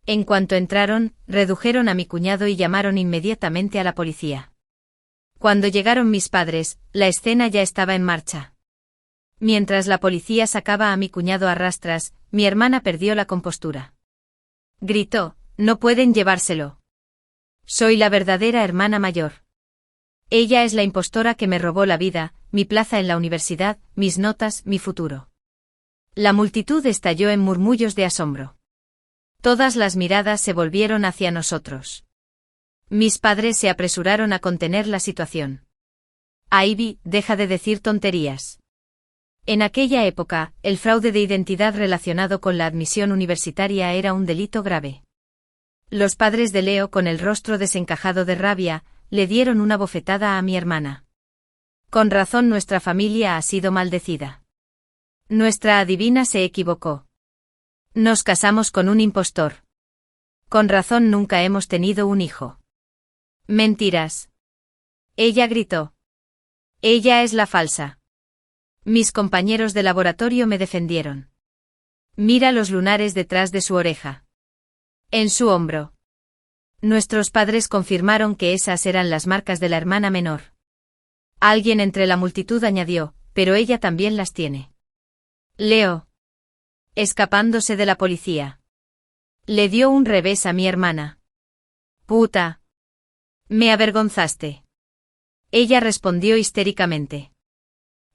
En cuanto entraron, redujeron a mi cuñado y llamaron inmediatamente a la policía. Cuando llegaron mis padres, la escena ya estaba en marcha. Mientras la policía sacaba a mi cuñado a rastras, mi hermana perdió la compostura. Gritó, no pueden llevárselo. Soy la verdadera hermana mayor. Ella es la impostora que me robó la vida, mi plaza en la universidad, mis notas, mi futuro. La multitud estalló en murmullos de asombro. Todas las miradas se volvieron hacia nosotros. Mis padres se apresuraron a contener la situación. Ivy, deja de decir tonterías. En aquella época, el fraude de identidad relacionado con la admisión universitaria era un delito grave. Los padres de Leo, con el rostro desencajado de rabia, le dieron una bofetada a mi hermana. Con razón nuestra familia ha sido maldecida. Nuestra adivina se equivocó. Nos casamos con un impostor. Con razón nunca hemos tenido un hijo. Mentiras. Ella gritó. Ella es la falsa. Mis compañeros de laboratorio me defendieron. Mira los lunares detrás de su oreja. En su hombro. Nuestros padres confirmaron que esas eran las marcas de la hermana menor. Alguien entre la multitud añadió, pero ella también las tiene. Leo. Escapándose de la policía. Le dio un revés a mi hermana. Puta. Me avergonzaste. Ella respondió histéricamente.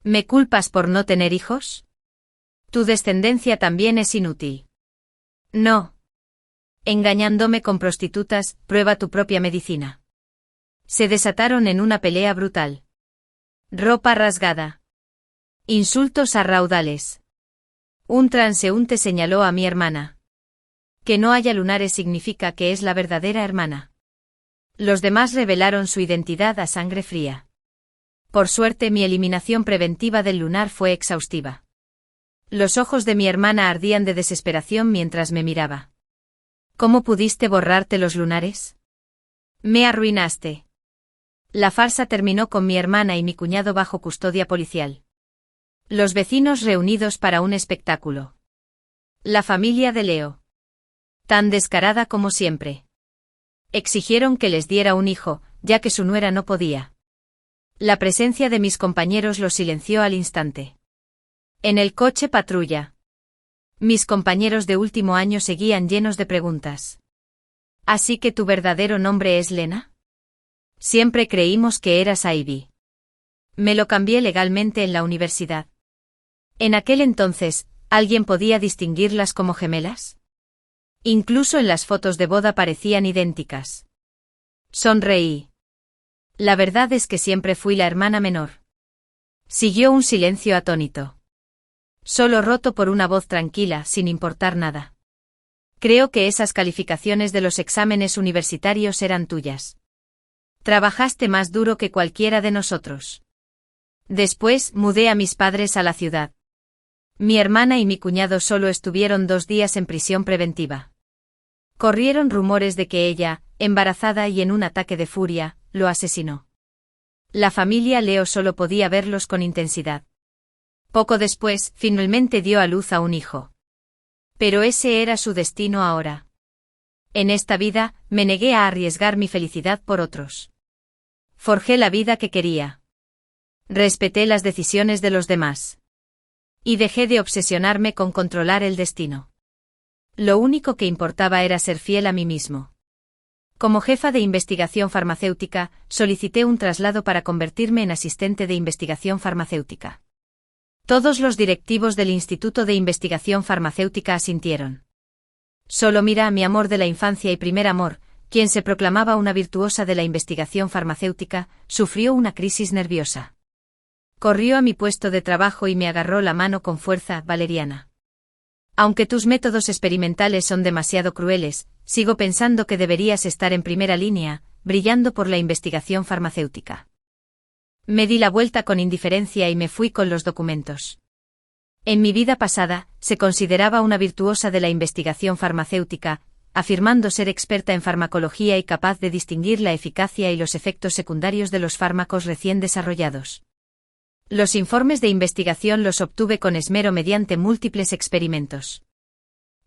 ¿Me culpas por no tener hijos? Tu descendencia también es inútil. No. Engañándome con prostitutas, prueba tu propia medicina. Se desataron en una pelea brutal. Ropa rasgada. Insultos a raudales. Un transeúnte señaló a mi hermana. Que no haya lunares significa que es la verdadera hermana. Los demás revelaron su identidad a sangre fría. Por suerte, mi eliminación preventiva del lunar fue exhaustiva. Los ojos de mi hermana ardían de desesperación mientras me miraba. ¿Cómo pudiste borrarte los lunares? Me arruinaste. La farsa terminó con mi hermana y mi cuñado bajo custodia policial. Los vecinos reunidos para un espectáculo. La familia de Leo. Tan descarada como siempre. Exigieron que les diera un hijo, ya que su nuera no podía. La presencia de mis compañeros los silenció al instante. En el coche patrulla. Mis compañeros de último año seguían llenos de preguntas. ¿Así que tu verdadero nombre es Lena? Siempre creímos que eras Ivy. Me lo cambié legalmente en la universidad. En aquel entonces, ¿alguien podía distinguirlas como gemelas? Incluso en las fotos de boda parecían idénticas. Sonreí. La verdad es que siempre fui la hermana menor. Siguió un silencio atónito. Solo roto por una voz tranquila, sin importar nada. Creo que esas calificaciones de los exámenes universitarios eran tuyas. Trabajaste más duro que cualquiera de nosotros. Después, mudé a mis padres a la ciudad. Mi hermana y mi cuñado solo estuvieron 2 días en prisión preventiva. Corrieron rumores de que ella, embarazada y en un ataque de furia, lo asesinó. La familia Leo solo podía verlos con intensidad. Poco después, finalmente dio a luz a un hijo. Pero ese era su destino ahora. En esta vida, me negué a arriesgar mi felicidad por otros. Forjé la vida que quería. Respeté las decisiones de los demás. Y dejé de obsesionarme con controlar el destino. Lo único que importaba era ser fiel a mí mismo. Como jefa de investigación farmacéutica, solicité un traslado para convertirme en asistente de investigación farmacéutica. Todos los directivos del Instituto de Investigación Farmacéutica asintieron. Solo Mira, mi amor de la infancia y primer amor, quien se proclamaba una virtuosa de la investigación farmacéutica, sufrió una crisis nerviosa. Corrió a mi puesto de trabajo y me agarró la mano con fuerza. Valeriana. Aunque tus métodos experimentales son demasiado crueles, sigo pensando que deberías estar en primera línea, brillando por la investigación farmacéutica. Me di la vuelta con indiferencia y me fui con los documentos. En mi vida pasada, se consideraba una virtuosa de la investigación farmacéutica, afirmando ser experta en farmacología y capaz de distinguir la eficacia y los efectos secundarios de los fármacos recién desarrollados. Los informes de investigación los obtuve con esmero mediante múltiples experimentos.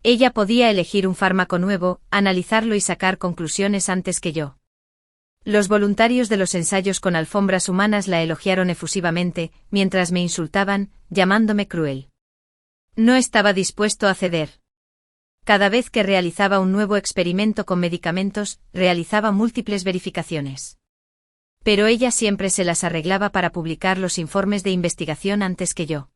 Ella podía elegir un fármaco nuevo, analizarlo y sacar conclusiones antes que yo. Los voluntarios de los ensayos con alfombras humanas la elogiaron efusivamente, mientras me insultaban, llamándome cruel. No estaba dispuesto a ceder. Cada vez que realizaba un nuevo experimento con medicamentos, realizaba múltiples verificaciones. Pero ella siempre se las arreglaba para publicar los informes de investigación antes que yo.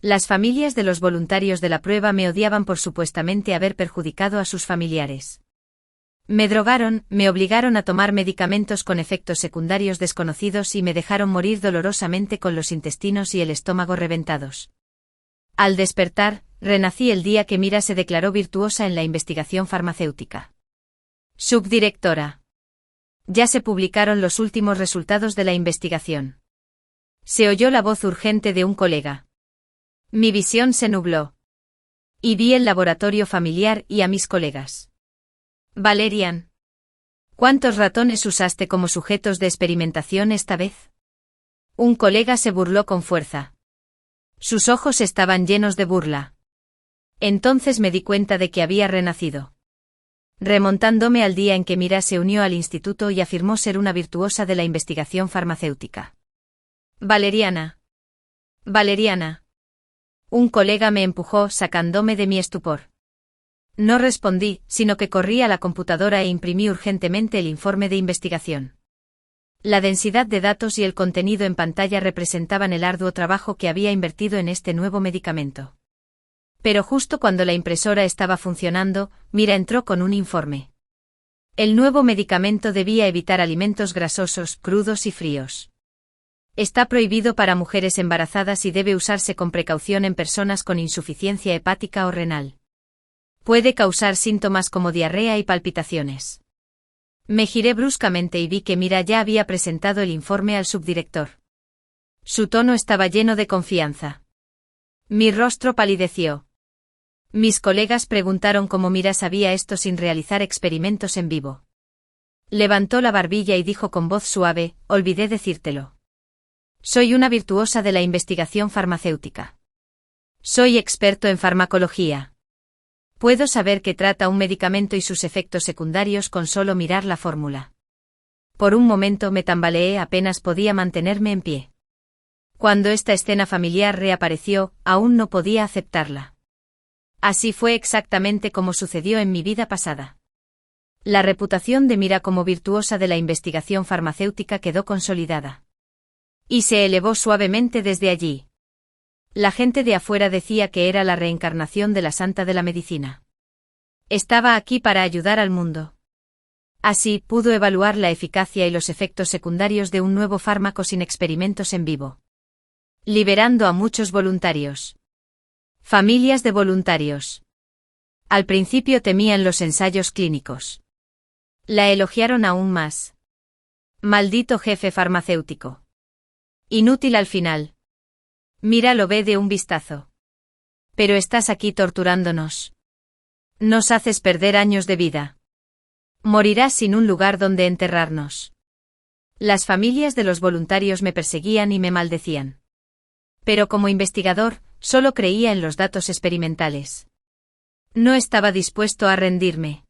Las familias de los voluntarios de la prueba me odiaban por supuestamente haber perjudicado a sus familiares. Me drogaron, me obligaron a tomar medicamentos con efectos secundarios desconocidos y me dejaron morir dolorosamente con los intestinos y el estómago reventados. Al despertar, renací el día que Mira se declaró virtuosa en la investigación farmacéutica. Subdirectora. Ya se publicaron los últimos resultados de la investigación. Se oyó la voz urgente de un colega. Mi visión se nubló. Y vi el laboratorio familiar y a mis colegas. Valerian. ¿Cuántos ratones usaste como sujetos de experimentación esta vez? Un colega se burló con fuerza. Sus ojos estaban llenos de burla. Entonces me di cuenta de que había renacido. Remontándome al día en que Mira se unió al instituto y afirmó ser una virtuosa de la investigación farmacéutica. Valeriana. Valeriana. Un colega me empujó sacándome de mi estupor. No respondí, sino que corrí a la computadora e imprimí urgentemente el informe de investigación. La densidad de datos y el contenido en pantalla representaban el arduo trabajo que había invertido en este nuevo medicamento. Pero justo cuando la impresora estaba funcionando, Mira entró con un informe. El nuevo medicamento debía evitar alimentos grasosos, crudos y fríos. Está prohibido para mujeres embarazadas y debe usarse con precaución en personas con insuficiencia hepática o renal. Puede causar síntomas como diarrea y palpitaciones. Me giré bruscamente y vi que Mira ya había presentado el informe al subdirector. Su tono estaba lleno de confianza. Mi rostro palideció. Mis colegas preguntaron cómo Mira sabía esto sin realizar experimentos en vivo. Levantó la barbilla y dijo con voz suave: olvidé decírtelo. Soy una virtuosa de la investigación farmacéutica. Soy experto en farmacología. Puedo saber qué trata un medicamento y sus efectos secundarios con solo mirar la fórmula. Por un momento me tambaleé, apenas podía mantenerme en pie. Cuando esta escena familiar reapareció, aún no podía aceptarla. Así fue exactamente como sucedió en mi vida pasada. La reputación de Mira como virtuosa de la investigación farmacéutica quedó consolidada. Y se elevó suavemente desde allí. La gente de afuera decía que era la reencarnación de la santa de la medicina. Estaba aquí para ayudar al mundo. Así, pudo evaluar la eficacia y los efectos secundarios de un nuevo fármaco sin experimentos en vivo. Liberando a muchos voluntarios. Familias de voluntarios. Al principio temían los ensayos clínicos. La elogiaron aún más. Maldito jefe farmacéutico. Inútil al final. Mira, lo ve de un vistazo. Pero estás aquí torturándonos. Nos haces perder años de vida. Morirás sin un lugar donde enterrarnos. Las familias de los voluntarios me perseguían y me maldecían. Pero como investigador, solo creía en los datos experimentales. No estaba dispuesto a rendirme.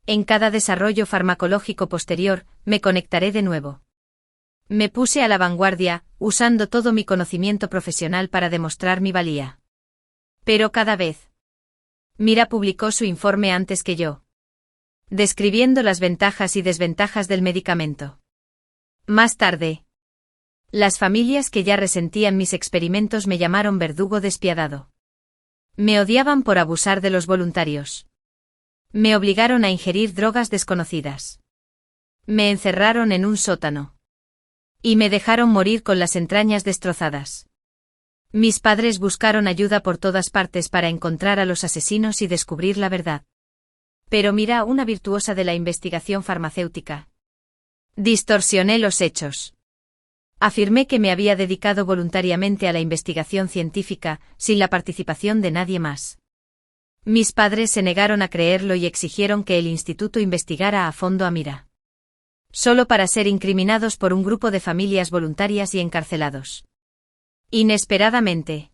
En cada desarrollo farmacológico posterior, me conectaré de nuevo. Me puse a la vanguardia, usando todo mi conocimiento profesional para demostrar mi valía. Pero cada vez. Mira publicó su informe antes que yo, describiendo las ventajas y desventajas del medicamento. Más tarde, las familias que ya resentían mis experimentos me llamaron verdugo despiadado. Me odiaban por abusar de los voluntarios. Me obligaron a ingerir drogas desconocidas. Me encerraron en un sótano. Y me dejaron morir con las entrañas destrozadas. Mis padres buscaron ayuda por todas partes para encontrar a los asesinos y descubrir la verdad. Pero Mira, una virtuosa de la investigación farmacéutica. Distorsioné los hechos. Afirmé que me había dedicado voluntariamente a la investigación científica, sin la participación de nadie más. Mis padres se negaron a creerlo y exigieron que el instituto investigara a fondo a Mira. Solo para ser incriminados por un grupo de familias voluntarias y encarcelados. Inesperadamente.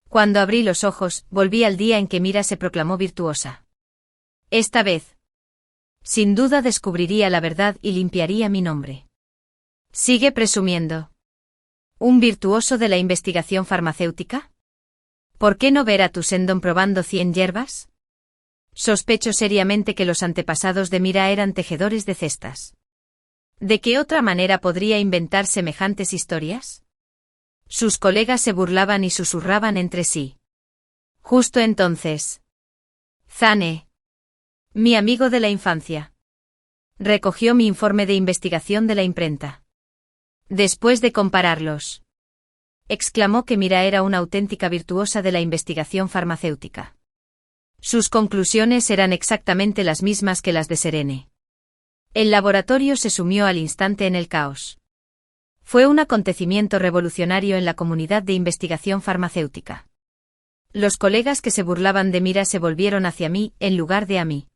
Cuando abrí los ojos, volví al día en que Mira se proclamó virtuosa. Esta vez. Sin duda descubriría la verdad y limpiaría mi nombre. Sigue presumiendo. ¿Un virtuoso de la investigación farmacéutica? ¿Por qué no ver a Tusendon probando 100 hierbas? Sospecho seriamente que los antepasados de Mira eran tejedores de cestas. ¿De qué otra manera podría inventar semejantes historias? Sus colegas se burlaban y susurraban entre sí. Justo entonces. Zane, mi amigo de la infancia, recogió mi informe de investigación de la imprenta. Después de compararlos, exclamó que Mira era una auténtica virtuosa de la investigación farmacéutica. Sus conclusiones eran exactamente las mismas que las de Serene. El laboratorio se sumió al instante en el caos. Fue un acontecimiento revolucionario en la comunidad de investigación farmacéutica. Los colegas que se burlaban de Mira se volvieron hacia mí, en lugar de a mí.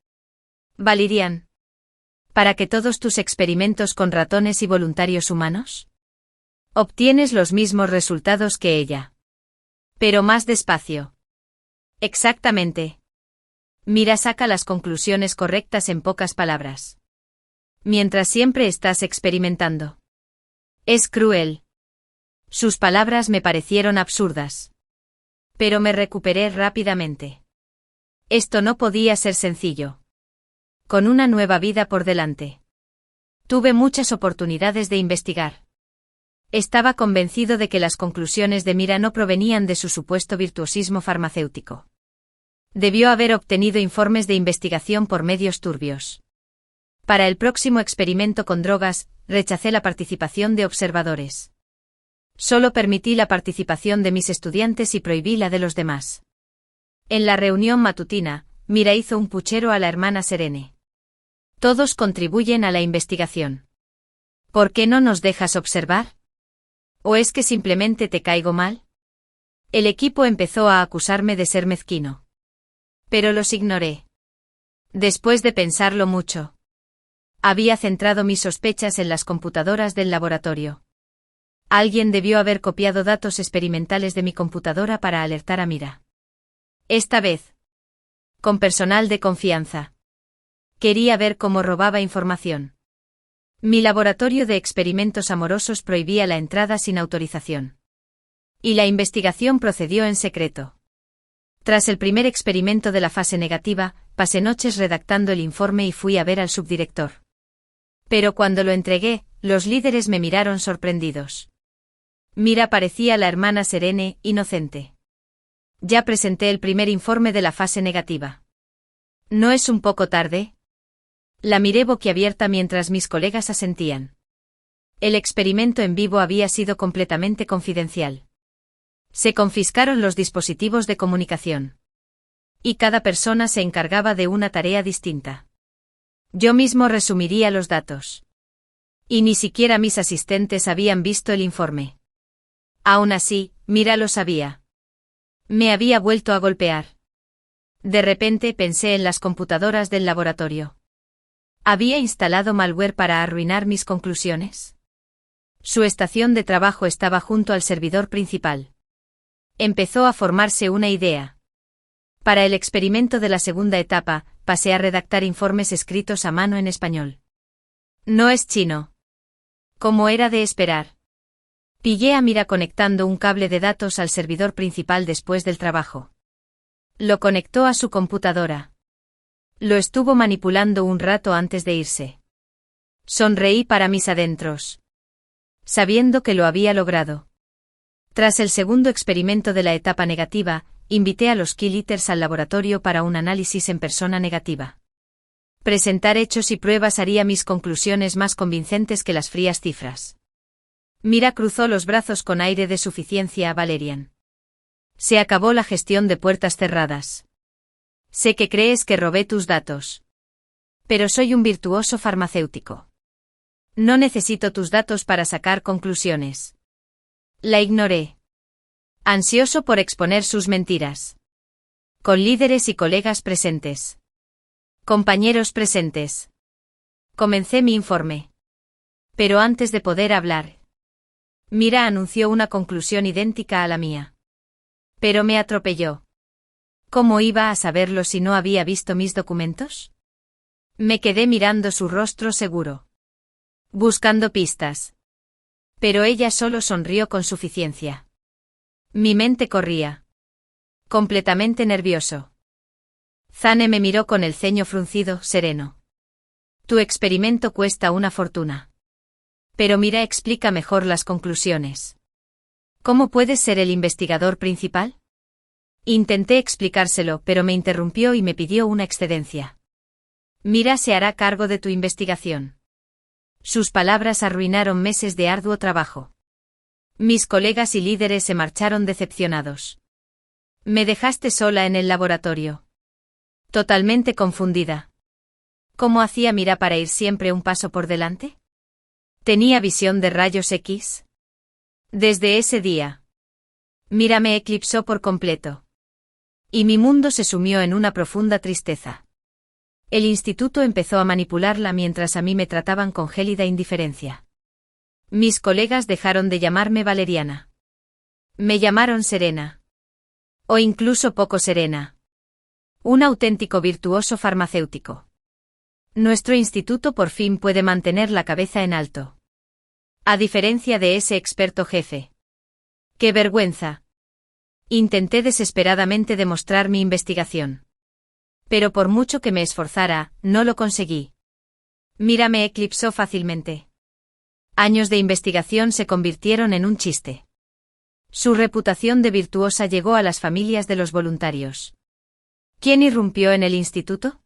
Valirian. ¿Para que todos tus experimentos con ratones y voluntarios humanos? Obtienes los mismos resultados que ella. Pero más despacio. Exactamente. Mira saca las conclusiones correctas en pocas palabras. Mientras siempre estás experimentando. Es cruel. Sus palabras me parecieron absurdas. Pero me recuperé rápidamente. Esto no podía ser sencillo. Con una nueva vida por delante. Tuve muchas oportunidades de investigar. Estaba convencido de que las conclusiones de Mira no provenían de su supuesto virtuosismo farmacéutico. Debió haber obtenido informes de investigación por medios turbios. Para el próximo experimento con drogas, rechacé la participación de observadores. Solo permití la participación de mis estudiantes y prohibí la de los demás. En la reunión matutina, Mira hizo un puchero a la hermana Serene. Todos contribuyen a la investigación. ¿Por qué no nos dejas observar? ¿O es que simplemente te caigo mal? El equipo empezó a acusarme de ser mezquino. Pero los ignoré. Después de pensarlo mucho, había centrado mis sospechas en las computadoras del laboratorio. Alguien debió haber copiado datos experimentales de mi computadora para alertar a Mira. Esta vez, con personal de confianza. Quería ver cómo robaba información. Mi laboratorio de experimentos amorosos prohibía la entrada sin autorización. Y la investigación procedió en secreto. Tras el primer experimento de la fase negativa, pasé noches redactando el informe y fui a ver al subdirector. Pero cuando lo entregué, los líderes me miraron sorprendidos. Mira parecía la hermana Serene, inocente. Ya presenté el primer informe de la fase negativa. ¿No es un poco tarde? La miré boquiabierta mientras mis colegas asentían. El experimento en vivo había sido completamente confidencial. Se confiscaron los dispositivos de comunicación. Y cada persona se encargaba de una tarea distinta. Yo mismo resumiría los datos. Y ni siquiera mis asistentes habían visto el informe. Aún así, Mira lo sabía. Me había vuelto a golpear. De repente pensé en las computadoras del laboratorio. ¿Había instalado malware para arruinar mis conclusiones? Su estación de trabajo estaba junto al servidor principal. Empezó a formarse una idea. Para el experimento de la segunda etapa, pasé a redactar informes escritos a mano en español. No es chino. Como era de esperar. Pillé a Mira conectando un cable de datos al servidor principal después del trabajo. Lo conectó a su computadora. Lo estuvo manipulando un rato antes de irse. Sonreí para mis adentros. Sabiendo que lo había logrado. Tras el segundo experimento de la etapa negativa, invité a los Kill Eaters al laboratorio para un análisis en persona negativa. Presentar hechos y pruebas haría mis conclusiones más convincentes que las frías cifras. Mira cruzó los brazos con aire de suficiencia a Valerian. Se acabó la gestión de puertas cerradas. Sé que crees que robé tus datos. Pero soy un virtuoso farmacéutico. No necesito tus datos para sacar conclusiones. La ignoré. Ansioso por exponer sus mentiras. Con líderes y colegas presentes. Compañeros presentes. Comencé mi informe. Pero antes de poder hablar, Mira anunció una conclusión idéntica a la mía. Pero me atropelló. ¿Cómo iba a saberlo si no había visto mis documentos? Me quedé mirando su rostro seguro. Buscando pistas. Pero ella solo sonrió con suficiencia. Mi mente corría. Completamente nervioso. Zane me miró con el ceño fruncido, sereno. Tu experimento cuesta una fortuna. Pero Mira explica mejor las conclusiones. ¿Cómo puedes ser el investigador principal? Intenté explicárselo, pero me interrumpió y me pidió una excedencia. Mira se hará cargo de tu investigación. Sus palabras arruinaron meses de arduo trabajo. Mis colegas y líderes se marcharon decepcionados. Me dejaste sola en el laboratorio. Totalmente confundida. ¿Cómo hacía Mira para ir siempre un paso por delante? ¿Tenía visión de rayos X? Desde ese día, Mira me eclipsó por completo. Y mi mundo se sumió en una profunda tristeza. El instituto empezó a manipularla mientras a mí me trataban con gélida indiferencia. Mis colegas dejaron de llamarme Valeriana. Me llamaron Serena. O incluso poco serena. Un auténtico virtuoso farmacéutico. Nuestro instituto por fin puede mantener la cabeza en alto. A diferencia de ese experto jefe. ¡Qué vergüenza! Intenté desesperadamente demostrar mi investigación. Pero por mucho que me esforzara, no lo conseguí. Mira me eclipsó fácilmente. Años de investigación se convirtieron en un chiste. Su reputación de virtuosa llegó a las familias de los voluntarios. ¿Quién irrumpió en el instituto?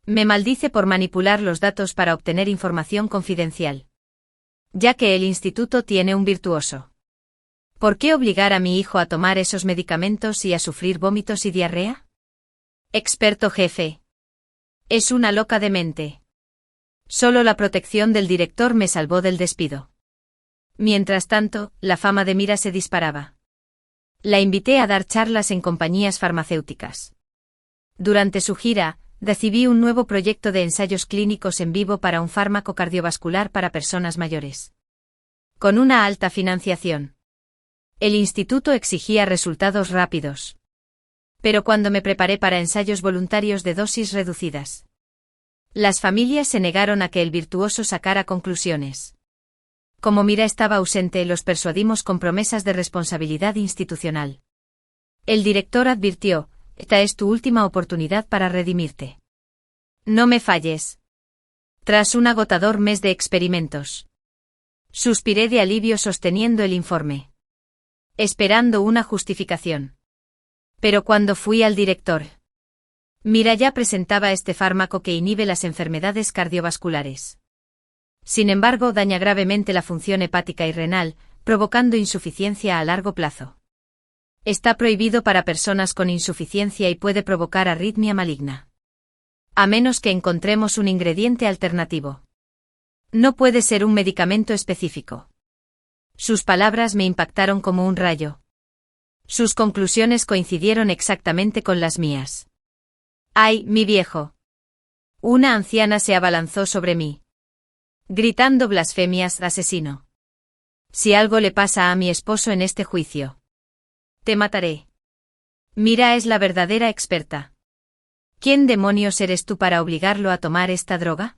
Me maldice por manipular los datos para obtener información confidencial. Ya que el instituto tiene un virtuoso. ¿Por qué obligar a mi hijo a tomar esos medicamentos y a sufrir vómitos y diarrea? Experto jefe. Es una loca de mente. Solo la protección del director me salvó del despido. Mientras tanto, la fama de Mira se disparaba. La invité a dar charlas en compañías farmacéuticas. Durante su gira, recibí un nuevo proyecto de ensayos clínicos en vivo para un fármaco cardiovascular para personas mayores. Con una alta financiación. El instituto exigía resultados rápidos. Pero cuando me preparé para ensayos voluntarios de dosis reducidas, las familias se negaron a que el virtuoso sacara conclusiones. Como Mira estaba ausente, los persuadimos con promesas de responsabilidad institucional. El director advirtió: esta es tu última oportunidad para redimirte. No me falles. Tras un agotador mes de experimentos, suspiré de alivio sosteniendo el informe, esperando una justificación. Pero cuando fui al director, Mira ya presentaba este fármaco que inhibe las enfermedades cardiovasculares. Sin embargo, daña gravemente la función hepática y renal, provocando insuficiencia a largo plazo. Está prohibido para personas con insuficiencia y puede provocar arritmia maligna. A menos que encontremos un ingrediente alternativo. No puede ser un medicamento específico. Sus palabras me impactaron como un rayo. Sus conclusiones coincidieron exactamente con las mías. ¡Ay, mi viejo! Una anciana se abalanzó sobre mí, gritando blasfemias: asesino. Si algo le pasa a mi esposo en este juicio, te mataré. Mira es la verdadera experta. ¿Quién demonios eres tú para obligarlo a tomar esta droga?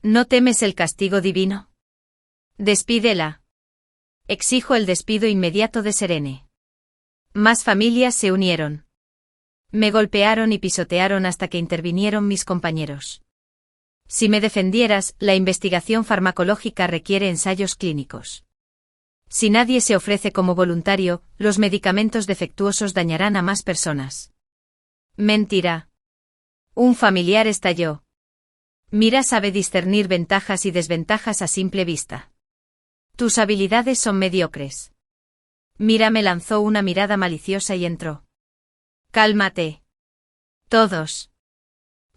¿No temes el castigo divino? Despídela. Exijo el despido inmediato de Serene. Más familias se unieron. Me golpearon y pisotearon hasta que intervinieron mis compañeros. Si me defendieras, la investigación farmacológica requiere ensayos clínicos. Si nadie se ofrece como voluntario, los medicamentos defectuosos dañarán a más personas. Mentira. Un familiar estalló. Mira sabe discernir ventajas y desventajas a simple vista. Tus habilidades son mediocres. Mira me lanzó una mirada maliciosa y entró. Cálmate. Todos.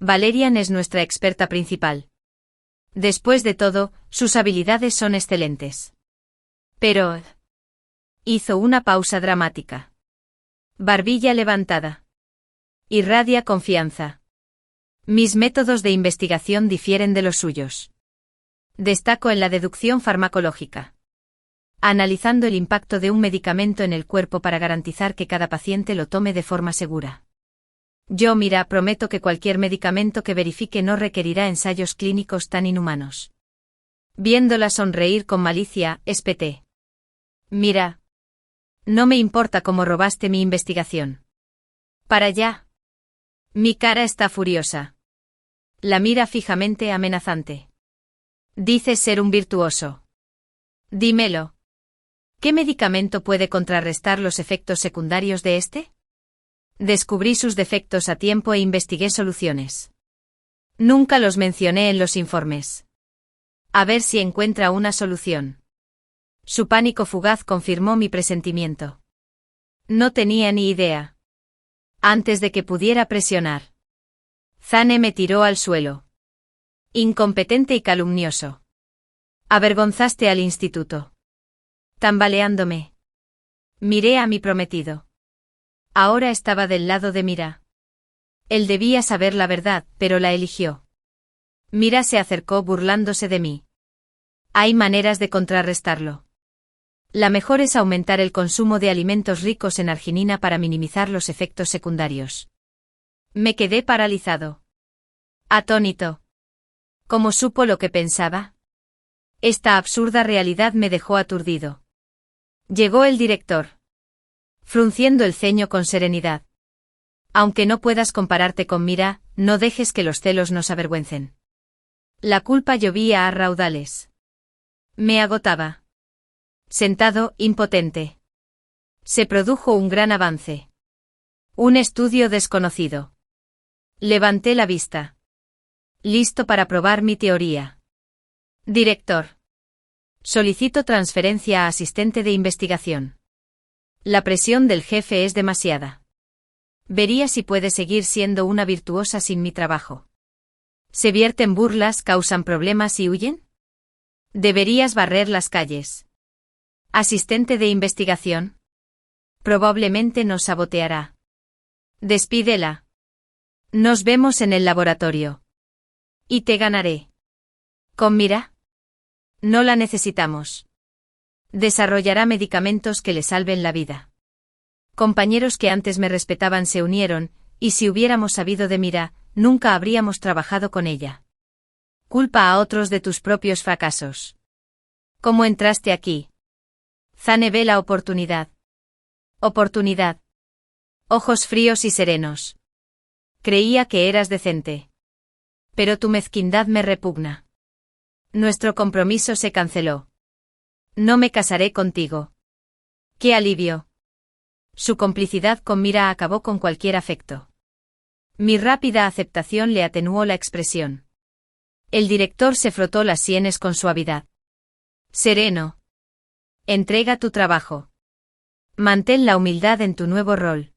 Valerian es nuestra experta principal. Después de todo, sus habilidades son excelentes. Pero... hizo una pausa dramática. Barbilla levantada. Irradia confianza. Mis métodos de investigación difieren de los suyos. Destaco en la deducción farmacológica. Analizando el impacto de un medicamento en el cuerpo para garantizar que cada paciente lo tome de forma segura. Yo, Mira, prometo que cualquier medicamento que verifique no requerirá ensayos clínicos tan inhumanos. Viéndola sonreír con malicia, espeté. Mira. No me importa cómo robaste mi investigación. Para allá. Mi cara está furiosa. La mira fijamente, amenazante. Dices ser un virtuoso. Dímelo. ¿Qué medicamento puede contrarrestar los efectos secundarios de este? Descubrí sus defectos a tiempo e investigué soluciones. Nunca los mencioné en los informes. A ver si encuentra una solución. Su pánico fugaz confirmó mi presentimiento. No tenía ni idea. Antes de que pudiera presionar, Zane me tiró al suelo. Incompetente y calumnioso. Avergonzaste al instituto. Tambaleándome, miré a mi prometido. Ahora estaba del lado de Mira. Él debía saber la verdad, pero la eligió. Mira se acercó burlándose de mí. Hay maneras de contrarrestarlo. La mejor es aumentar el consumo de alimentos ricos en arginina para minimizar los efectos secundarios. Me quedé paralizado. Atónito. ¿Cómo supo lo que pensaba? Esta absurda realidad me dejó aturdido. Llegó el director. Frunciendo el ceño con serenidad. Aunque no puedas compararte con Mira, no dejes que los celos nos avergüencen. La culpa llovía a raudales. Me agotaba. Sentado, impotente. Se produjo un gran avance. Un estudio desconocido. Levanté la vista. Listo para probar mi teoría. Director. Solicito transferencia a asistente de investigación. La presión del jefe es demasiada. Vería si puede seguir siendo una virtuosa sin mi trabajo. ¿Se vierten burlas, causan problemas y huyen? Deberías barrer las calles. Asistente de investigación. Probablemente nos saboteará. Despídela. Nos vemos en el laboratorio. Y te ganaré. ¿Con Mira? No la necesitamos. Desarrollará medicamentos que le salven la vida. Compañeros que antes me respetaban se unieron, y si hubiéramos sabido de Mira, nunca habríamos trabajado con ella. Culpa a otros de tus propios fracasos. ¿Cómo entraste aquí? Zane ve la oportunidad. Oportunidad. Ojos fríos y serenos. Creía que eras decente. Pero tu mezquindad me repugna. Nuestro compromiso se canceló. No me casaré contigo. ¡Qué alivio! Su complicidad con Mira acabó con cualquier afecto. Mi rápida aceptación le atenuó la expresión. El director se frotó las sienes con suavidad. Sereno. Entrega tu trabajo. Mantén la humildad en tu nuevo rol.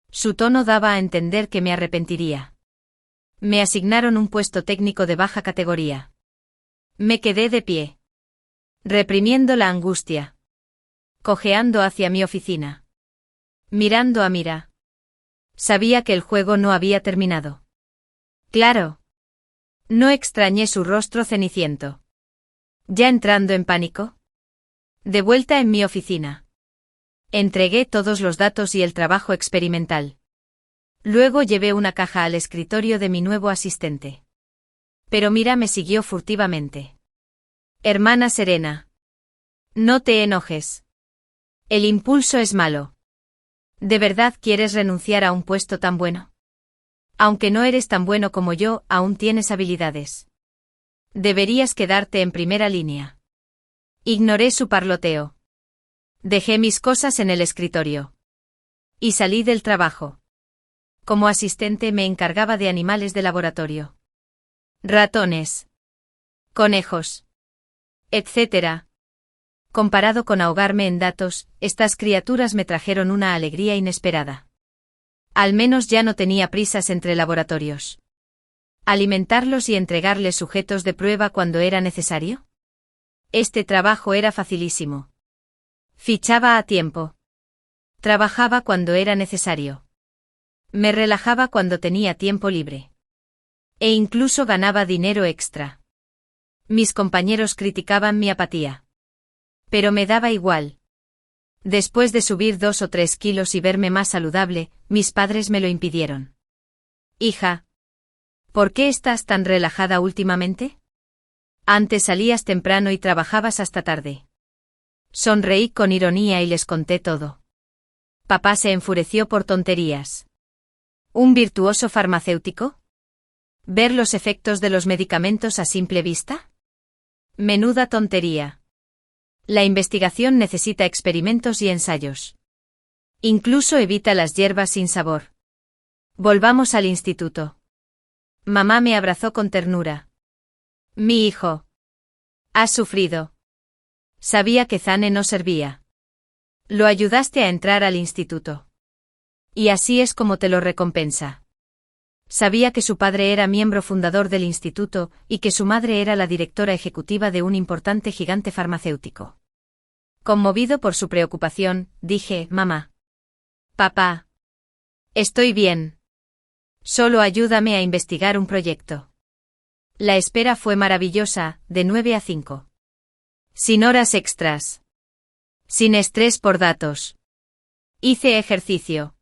Su tono daba a entender que me arrepentiría. Me asignaron un puesto técnico de baja categoría. Me quedé de pie. Reprimiendo la angustia. Cojeando hacia mi oficina. Mirando a Mira. Sabía que el juego no había terminado. Claro. No extrañé su rostro ceniciento. ¿Ya entrando en pánico? De vuelta en mi oficina. Entregué todos los datos y el trabajo experimental. Luego llevé una caja al escritorio de mi nuevo asistente. Pero Mira me siguió furtivamente. Hermana Serena. No te enojes. El impulso es malo. ¿De verdad quieres renunciar a un puesto tan bueno? Aunque no eres tan bueno como yo, aún tienes habilidades. Deberías quedarte en primera línea. Ignoré su parloteo. Dejé mis cosas en el escritorio. Y salí del trabajo. Como asistente me encargaba de animales de laboratorio. Ratones. Conejos. Etcétera. Comparado con ahogarme en datos, estas criaturas me trajeron una alegría inesperada. Al menos ya no tenía prisas entre laboratorios. ¿Alimentarlos y entregarles sujetos de prueba cuando era necesario? Este trabajo era facilísimo. Fichaba a tiempo. Trabajaba cuando era necesario. Me relajaba cuando tenía tiempo libre. E incluso ganaba dinero extra. Mis compañeros criticaban mi apatía. Pero me daba igual. Después de subir 2 o 3 kilos y verme más saludable, mis padres me lo impidieron. Hija. ¿Por qué estás tan relajada últimamente? Antes salías temprano y trabajabas hasta tarde. Sonreí con ironía y les conté todo. Papá se enfureció por tonterías. ¿Un virtuoso farmacéutico? ¿Ver los efectos de los medicamentos a simple vista? Menuda tontería. La investigación necesita experimentos y ensayos. Incluso evita las hierbas sin sabor. Volvamos al instituto. Mamá me abrazó con ternura. Mi hijo. Has sufrido. Sabía que Zane no servía. Lo ayudaste a entrar al instituto. Y así es como te lo recompensa. Sabía que su padre era miembro fundador del instituto y que su madre era la directora ejecutiva de un importante gigante farmacéutico. Conmovido por su preocupación, dije, mamá. Papá. Estoy bien. Solo ayúdame a investigar un proyecto. La espera fue maravillosa, de 9 a 5. Sin horas extras. Sin estrés por datos. Hice ejercicio.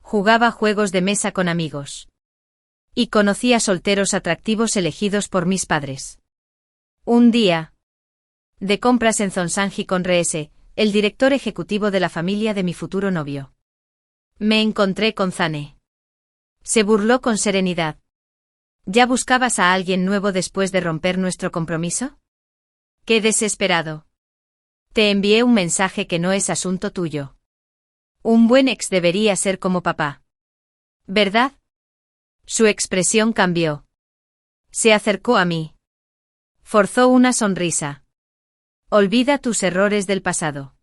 Jugaba juegos de mesa con amigos. Y conocí a solteros atractivos elegidos por mis padres. Un día. De compras en Zonsanji con Reese, el director ejecutivo de la familia de mi futuro novio. Me encontré con Zane. Se burló con serenidad. ¿Ya buscabas a alguien nuevo después de romper nuestro compromiso? ¡Qué desesperado! Te envié un mensaje que no es asunto tuyo. Un buen ex debería ser como papá. ¿Verdad? Su expresión cambió. Se acercó a mí. Forzó una sonrisa. Olvida tus errores del pasado.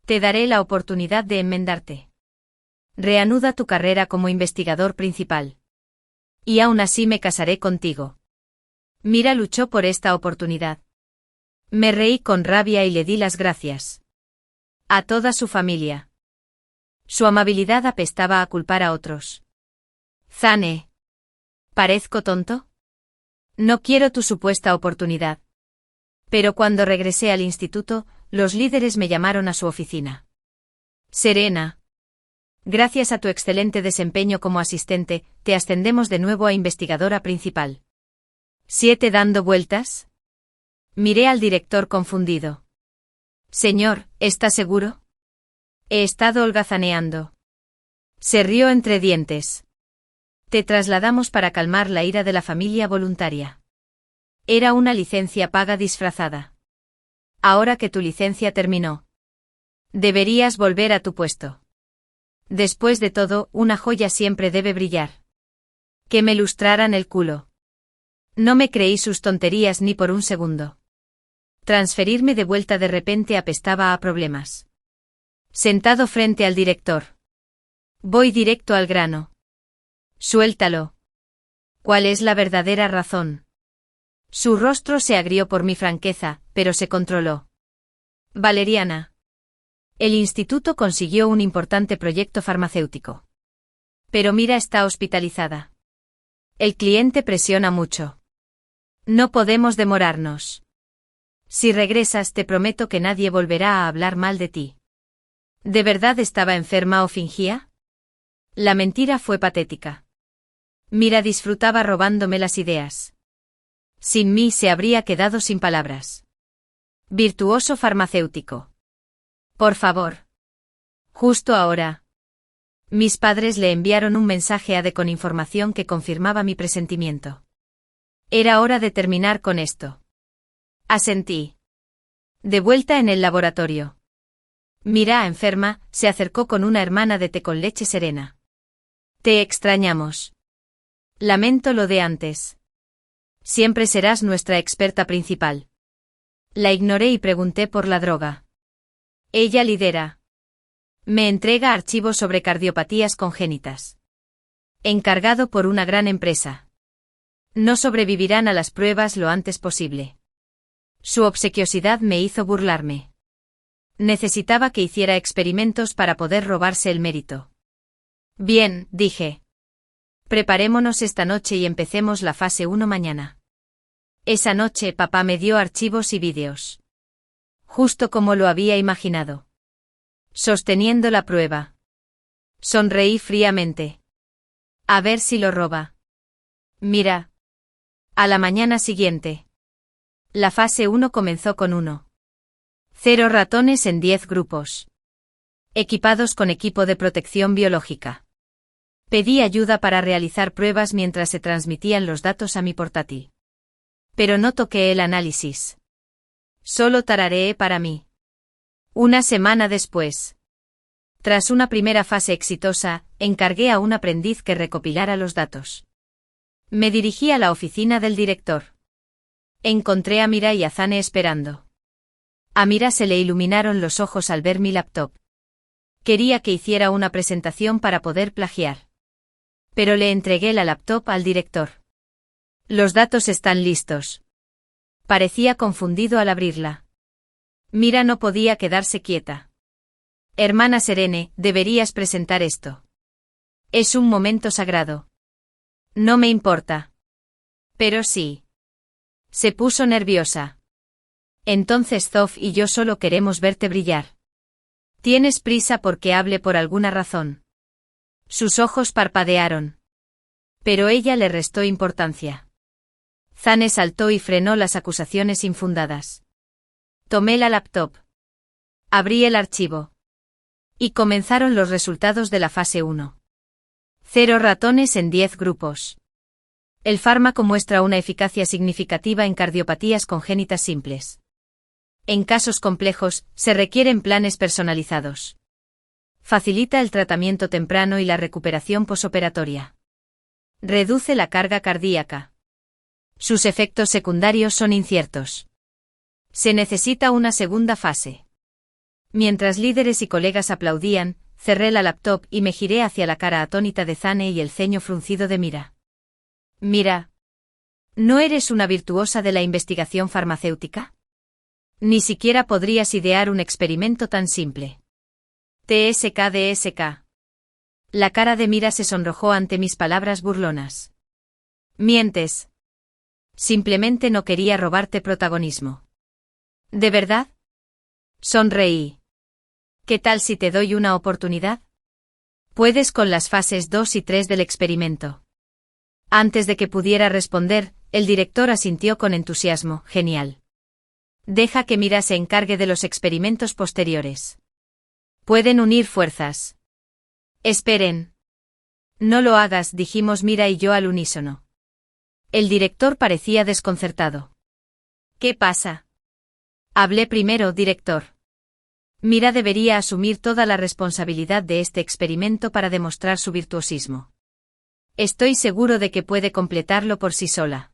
Te daré la oportunidad de enmendarte. Reanuda tu carrera como investigador principal. Y aún así me casaré contigo. Mira luchó por esta oportunidad. Me reí con rabia y le di las gracias. A toda su familia. Su amabilidad apestaba a culpar a otros. Zane. ¿Parezco tonto? No quiero tu supuesta oportunidad. Pero cuando regresé al instituto, los líderes me llamaron a su oficina. Serena. Gracias a tu excelente desempeño como asistente, te ascendemos de nuevo a investigadora principal. ¿7 dando vueltas? Miré al director confundido. Señor, ¿está seguro? He estado holgazaneando. Se rió entre dientes. Te trasladamos para calmar la ira de la familia voluntaria. Era una licencia paga disfrazada. Ahora que tu licencia terminó, deberías volver a tu puesto. Después de todo, una joya siempre debe brillar. Que me lustraran el culo. No me creí sus tonterías ni por un segundo. Transferirme de vuelta de repente apestaba a problemas. Sentado frente al director. Voy directo al grano. Suéltalo. ¿Cuál es la verdadera razón? Su rostro se agrió por mi franqueza, pero se controló. Valeriana. El instituto consiguió un importante proyecto farmacéutico. Pero Mira está hospitalizada. El cliente presiona mucho. No podemos demorarnos. Si regresas, te prometo que nadie volverá a hablar mal de ti. ¿De verdad estaba enferma o fingía? La mentira fue patética. Mira disfrutaba robándome las ideas. Sin mí se habría quedado sin palabras. Virtuoso farmacéutico. Por favor. Justo ahora. Mis padres le enviaron un mensaje a D con información que confirmaba mi presentimiento. Era hora de terminar con esto. Asentí. De vuelta en el laboratorio. Mira, enferma, se acercó con una hermana de té con leche serena. Te extrañamos. Lamento lo de antes. Siempre serás nuestra experta principal. La ignoré y pregunté por la droga. Ella lidera. Me entrega archivos sobre cardiopatías congénitas. Encargado por una gran empresa. No sobrevivirán a las pruebas lo antes posible. Su obsequiosidad me hizo burlarme. Necesitaba que hiciera experimentos para poder robarse el mérito. Bien, dije. Preparémonos esta noche y empecemos la fase 1 mañana. Esa noche papá me dio archivos y vídeos. Justo como lo había imaginado. Sosteniendo la prueba. Sonreí fríamente. A ver si lo roba. Mira. A la mañana siguiente. La fase 1 comenzó con 0 ratones en 10 grupos. Equipados con equipo de protección biológica. Pedí ayuda para realizar pruebas mientras se transmitían los datos a mi portátil. Pero no toqué el análisis. Solo tarareé para mí. Una semana después. Tras una primera fase exitosa, encargué a un aprendiz que recopilara los datos. Me dirigí a la oficina del director. Encontré a Mira y a Zane esperando. A Mira se le iluminaron los ojos al ver mi laptop. Quería que hiciera una presentación para poder plagiar. Pero le entregué la laptop al director. Los datos están listos. Parecía confundido al abrirla. Mira no podía quedarse quieta. Hermana Serene, deberías presentar esto. Es un momento sagrado. No me importa. Pero sí. Se puso nerviosa. Entonces Zof y yo solo queremos verte brillar. ¿Tienes prisa porque hable por alguna razón? Sus ojos parpadearon. Pero ella le restó importancia. Zane saltó y frenó las acusaciones infundadas. Tomé la laptop. Abrí el archivo. Y comenzaron los resultados de la fase 1. 0 ratones en 10 grupos. El fármaco muestra una eficacia significativa en cardiopatías congénitas simples. En casos complejos, se requieren planes personalizados. Facilita el tratamiento temprano y la recuperación posoperatoria. Reduce la carga cardíaca. Sus efectos secundarios son inciertos. Se necesita una segunda fase. Mientras líderes y colegas aplaudían, cerré la laptop y me giré hacia la cara atónita de Zane y el ceño fruncido de Mira. Mira. ¿No eres una virtuosa de la investigación farmacéutica? Ni siquiera podrías idear un experimento tan simple. TSK. La cara de Mira se sonrojó ante mis palabras burlonas. Mientes. Simplemente no quería robarte protagonismo. ¿De verdad? Sonreí. ¿Qué tal si te doy una oportunidad? Puedes con las fases 2 y 3 del experimento. Antes de que pudiera responder, el director asintió con entusiasmo. Genial. Deja que Mira se encargue de los experimentos posteriores. Pueden unir fuerzas. Esperen. No lo hagas, dijimos Mira y yo al unísono. El director parecía desconcertado. ¿Qué pasa? Hablé primero, director. Mira debería asumir toda la responsabilidad de este experimento para demostrar su virtuosismo. Estoy seguro de que puede completarlo por sí sola.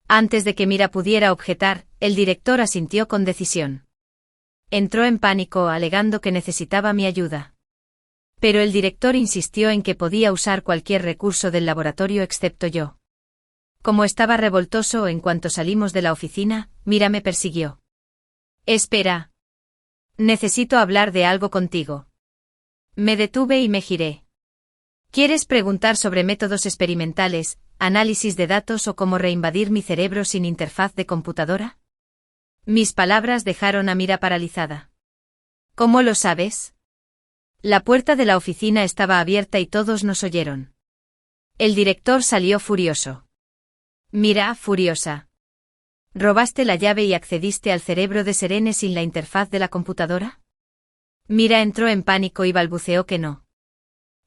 Antes de que Mira pudiera objetar, el director asintió con decisión. Entró en pánico alegando que necesitaba mi ayuda. Pero el director insistió en que podía usar cualquier recurso del laboratorio excepto yo. Como estaba revoltoso en cuanto salimos de la oficina, Mira me persiguió. Espera. Necesito hablar de algo contigo. Me detuve y me giré. ¿Quieres preguntar sobre métodos experimentales, análisis de datos o cómo reinvadir mi cerebro sin interfaz de computadora? Mis palabras dejaron a Mira paralizada. ¿Cómo lo sabes? La puerta de la oficina estaba abierta y todos nos oyeron. El director salió furioso. Mira, furiosa. ¿Robaste la llave y accediste al cerebro de Serene sin la interfaz de la computadora? Mira entró en pánico y balbuceó que no.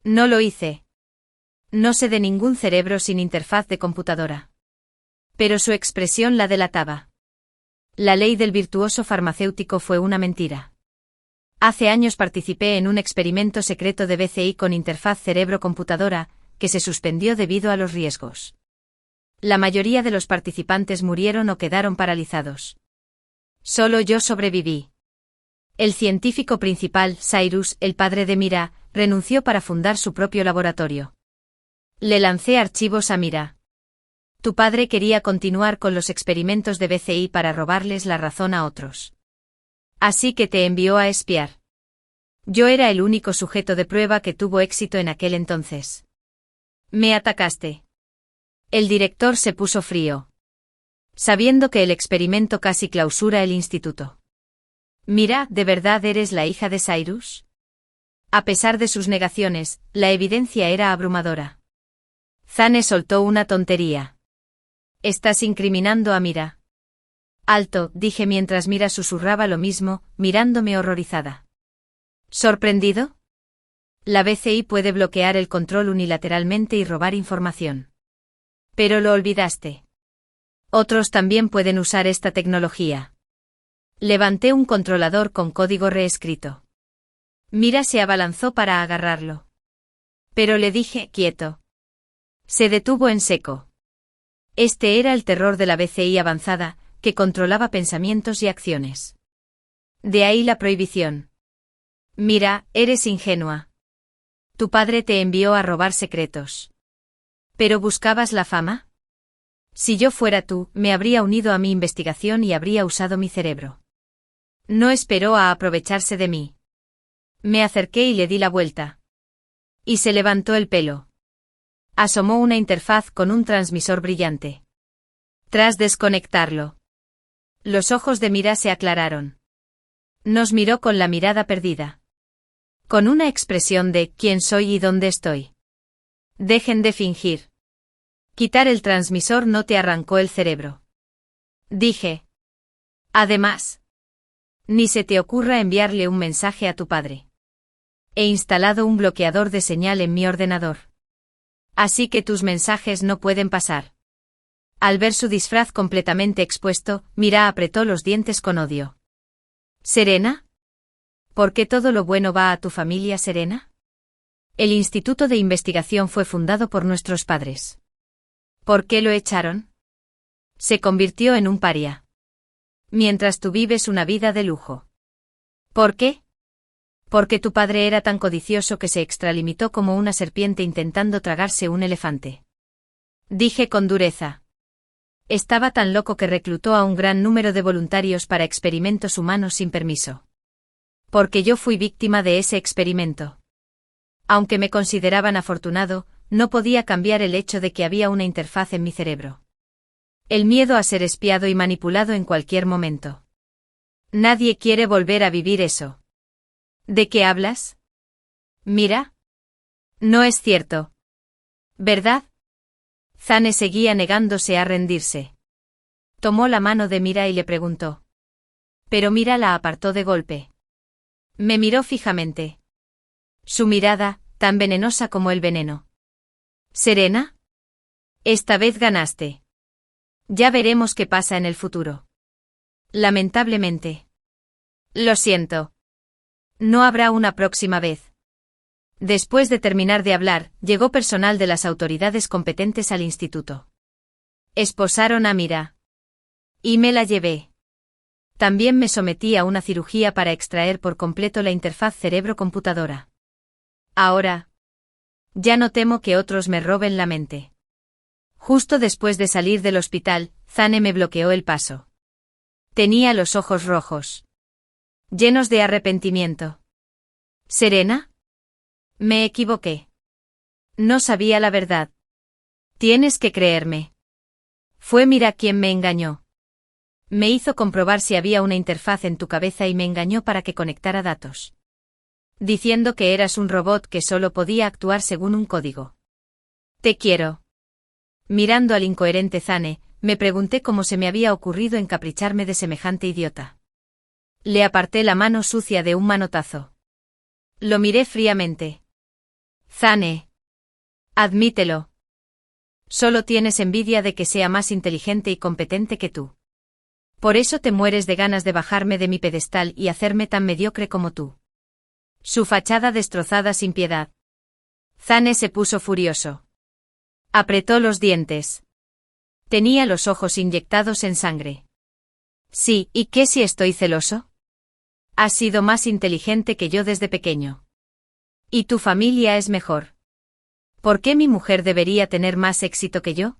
No lo hice. No sé de ningún cerebro sin interfaz de computadora. Pero su expresión la delataba. La ley del virtuoso farmacéutico fue una mentira. Hace años participé en un experimento secreto de BCI con interfaz cerebro-computadora, que se suspendió debido a los riesgos. La mayoría de los participantes murieron o quedaron paralizados. Solo yo sobreviví. El científico principal, Cyrus, el padre de Mira, renunció para fundar su propio laboratorio. Le lancé archivos a Mira. Tu padre quería continuar con los experimentos de BCI para robarles la razón a otros. Así que te envió a espiar. Yo era el único sujeto de prueba que tuvo éxito en aquel entonces. Me atacaste. El director se puso frío. Sabiendo que el experimento casi clausura el instituto. Mira, ¿de verdad eres la hija de Cyrus? A pesar de sus negaciones, la evidencia era abrumadora. Zane soltó una tontería. Estás incriminando a Mira. Alto, dije mientras Mira susurraba lo mismo, mirándome horrorizada. ¿Sorprendido? La BCI puede bloquear el control unilateralmente y robar información. Pero lo olvidaste. Otros también pueden usar esta tecnología. Levanté un controlador con código reescrito. Mira se abalanzó para agarrarlo. Pero le dije, quieto. Se detuvo en seco. Este era el terror de la BCI avanzada, que controlaba pensamientos y acciones. De ahí la prohibición. Mira, eres ingenua. Tu padre te envió a robar secretos. ¿Pero buscabas la fama? Si yo fuera tú, me habría unido a mi investigación y habría usado mi cerebro. No esperó a aprovecharse de mí. Me acerqué y le di la vuelta. Y se levantó el pelo. Asomó una interfaz con un transmisor brillante. Tras desconectarlo, los ojos de Mira se aclararon. Nos miró con la mirada perdida. Con una expresión de ¿quién soy y dónde estoy? Dejen de fingir. Quitar el transmisor no te arrancó el cerebro. Dije. Además, ni se te ocurra enviarle un mensaje a tu padre. He instalado un bloqueador de señal en mi ordenador. Así que tus mensajes no pueden pasar. Al ver su disfraz completamente expuesto, Mira apretó los dientes con odio. ¿Serena? ¿Por qué todo lo bueno va a tu familia, Serena? El Instituto de Investigación fue fundado por nuestros padres. ¿Por qué lo echaron? Se convirtió en un paria. Mientras tú vives una vida de lujo. ¿Por qué? Porque tu padre era tan codicioso que se extralimitó como una serpiente intentando tragarse un elefante. Dije con dureza. Estaba tan loco que reclutó a un gran número de voluntarios para experimentos humanos sin permiso. Porque yo fui víctima de ese experimento. Aunque me consideraban afortunado, no podía cambiar el hecho de que había una interfaz en mi cerebro. El miedo a ser espiado y manipulado en cualquier momento. Nadie quiere volver a vivir eso. ¿De qué hablas? Mira. No es cierto. ¿Verdad? Zane seguía negándose a rendirse. Tomó la mano de Mira y le preguntó. Pero Mira la apartó de golpe. Me miró fijamente. Su mirada, tan venenosa como el veneno. ¿Serena? Esta vez ganaste. Ya veremos qué pasa en el futuro. Lamentablemente. Lo siento. No habrá una próxima vez. Después de terminar de hablar, llegó personal de las autoridades competentes al instituto. Esposaron a Mira. Y me la llevé. También me sometí a una cirugía para extraer por completo la interfaz cerebro-computadora. Ahora. Ya no temo que otros me roben la mente. Justo después de salir del hospital, Zane me bloqueó el paso. Tenía los ojos rojos. Llenos de arrepentimiento. ¿Serena? Me equivoqué. No sabía la verdad. Tienes que creerme. Fue Mira quien me engañó. Me hizo comprobar si había una interfaz en tu cabeza y me engañó para que conectara datos. Diciendo que eras un robot que solo podía actuar según un código. Te quiero. Mirando al incoherente Zane, me pregunté cómo se me había ocurrido encapricharme de semejante idiota. Le aparté la mano sucia de un manotazo. Lo miré fríamente. Zane. Admítelo. Solo tienes envidia de que sea más inteligente y competente que tú. Por eso te mueres de ganas de bajarme de mi pedestal y hacerme tan mediocre como tú. Su fachada destrozada sin piedad. Zane se puso furioso. Apretó los dientes. Tenía los ojos inyectados en sangre. Sí, ¿y qué si estoy celoso? Has sido más inteligente que yo desde pequeño. Y tu familia es mejor. ¿Por qué mi mujer debería tener más éxito que yo?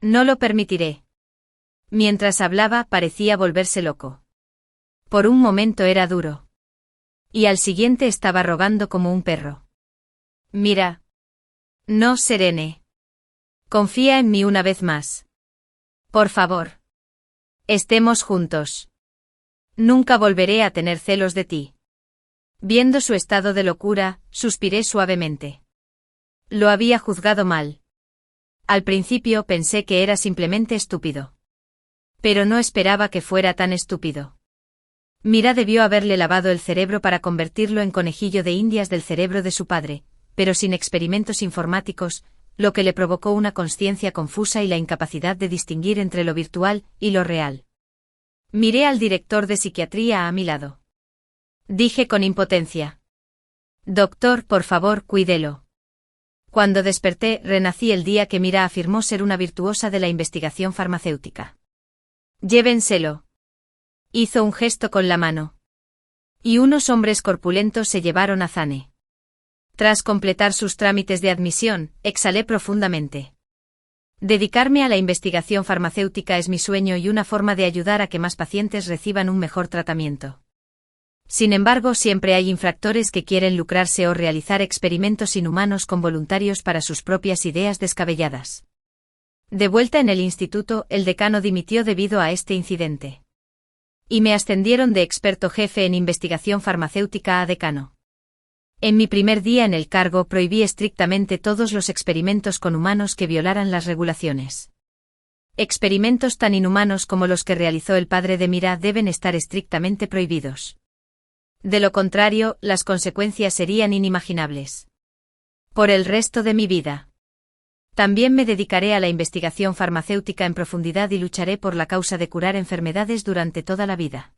No lo permitiré. Mientras hablaba parecía volverse loco. Por un momento era duro. Y al siguiente estaba rogando como un perro. Mira. No, Serene. Confía en mí una vez más. Por favor. Estemos juntos. Nunca volveré a tener celos de ti. Viendo su estado de locura, suspiré suavemente. Lo había juzgado mal. Al principio pensé que era simplemente estúpido. Pero no esperaba que fuera tan estúpido. Mira debió haberle lavado el cerebro para convertirlo en conejillo de indias del cerebro de su padre, pero sin experimentos informáticos, lo que le provocó una consciencia confusa y la incapacidad de distinguir entre lo virtual y lo real. Miré al director de psiquiatría a mi lado. Dije con impotencia. Doctor, por favor, cuídelo. Cuando desperté, renací el día que Mira afirmó ser una virtuosa de la investigación farmacéutica. Llévenselo. Hizo un gesto con la mano. Y unos hombres corpulentos se llevaron a Zane. Tras completar sus trámites de admisión, exhalé profundamente. Dedicarme a la investigación farmacéutica es mi sueño y una forma de ayudar a que más pacientes reciban un mejor tratamiento. Sin embargo, siempre hay infractores que quieren lucrarse o realizar experimentos inhumanos con voluntarios para sus propias ideas descabelladas. De vuelta en el instituto, el decano dimitió debido a este incidente. Y me ascendieron de experto jefe en investigación farmacéutica a decano. En mi primer día en el cargo prohibí estrictamente todos los experimentos con humanos que violaran las regulaciones. Experimentos tan inhumanos como los que realizó el padre de Mira deben estar estrictamente prohibidos. De lo contrario, las consecuencias serían inimaginables. Por el resto de mi vida. También me dedicaré a la investigación farmacéutica en profundidad y lucharé por la causa de curar enfermedades durante toda la vida.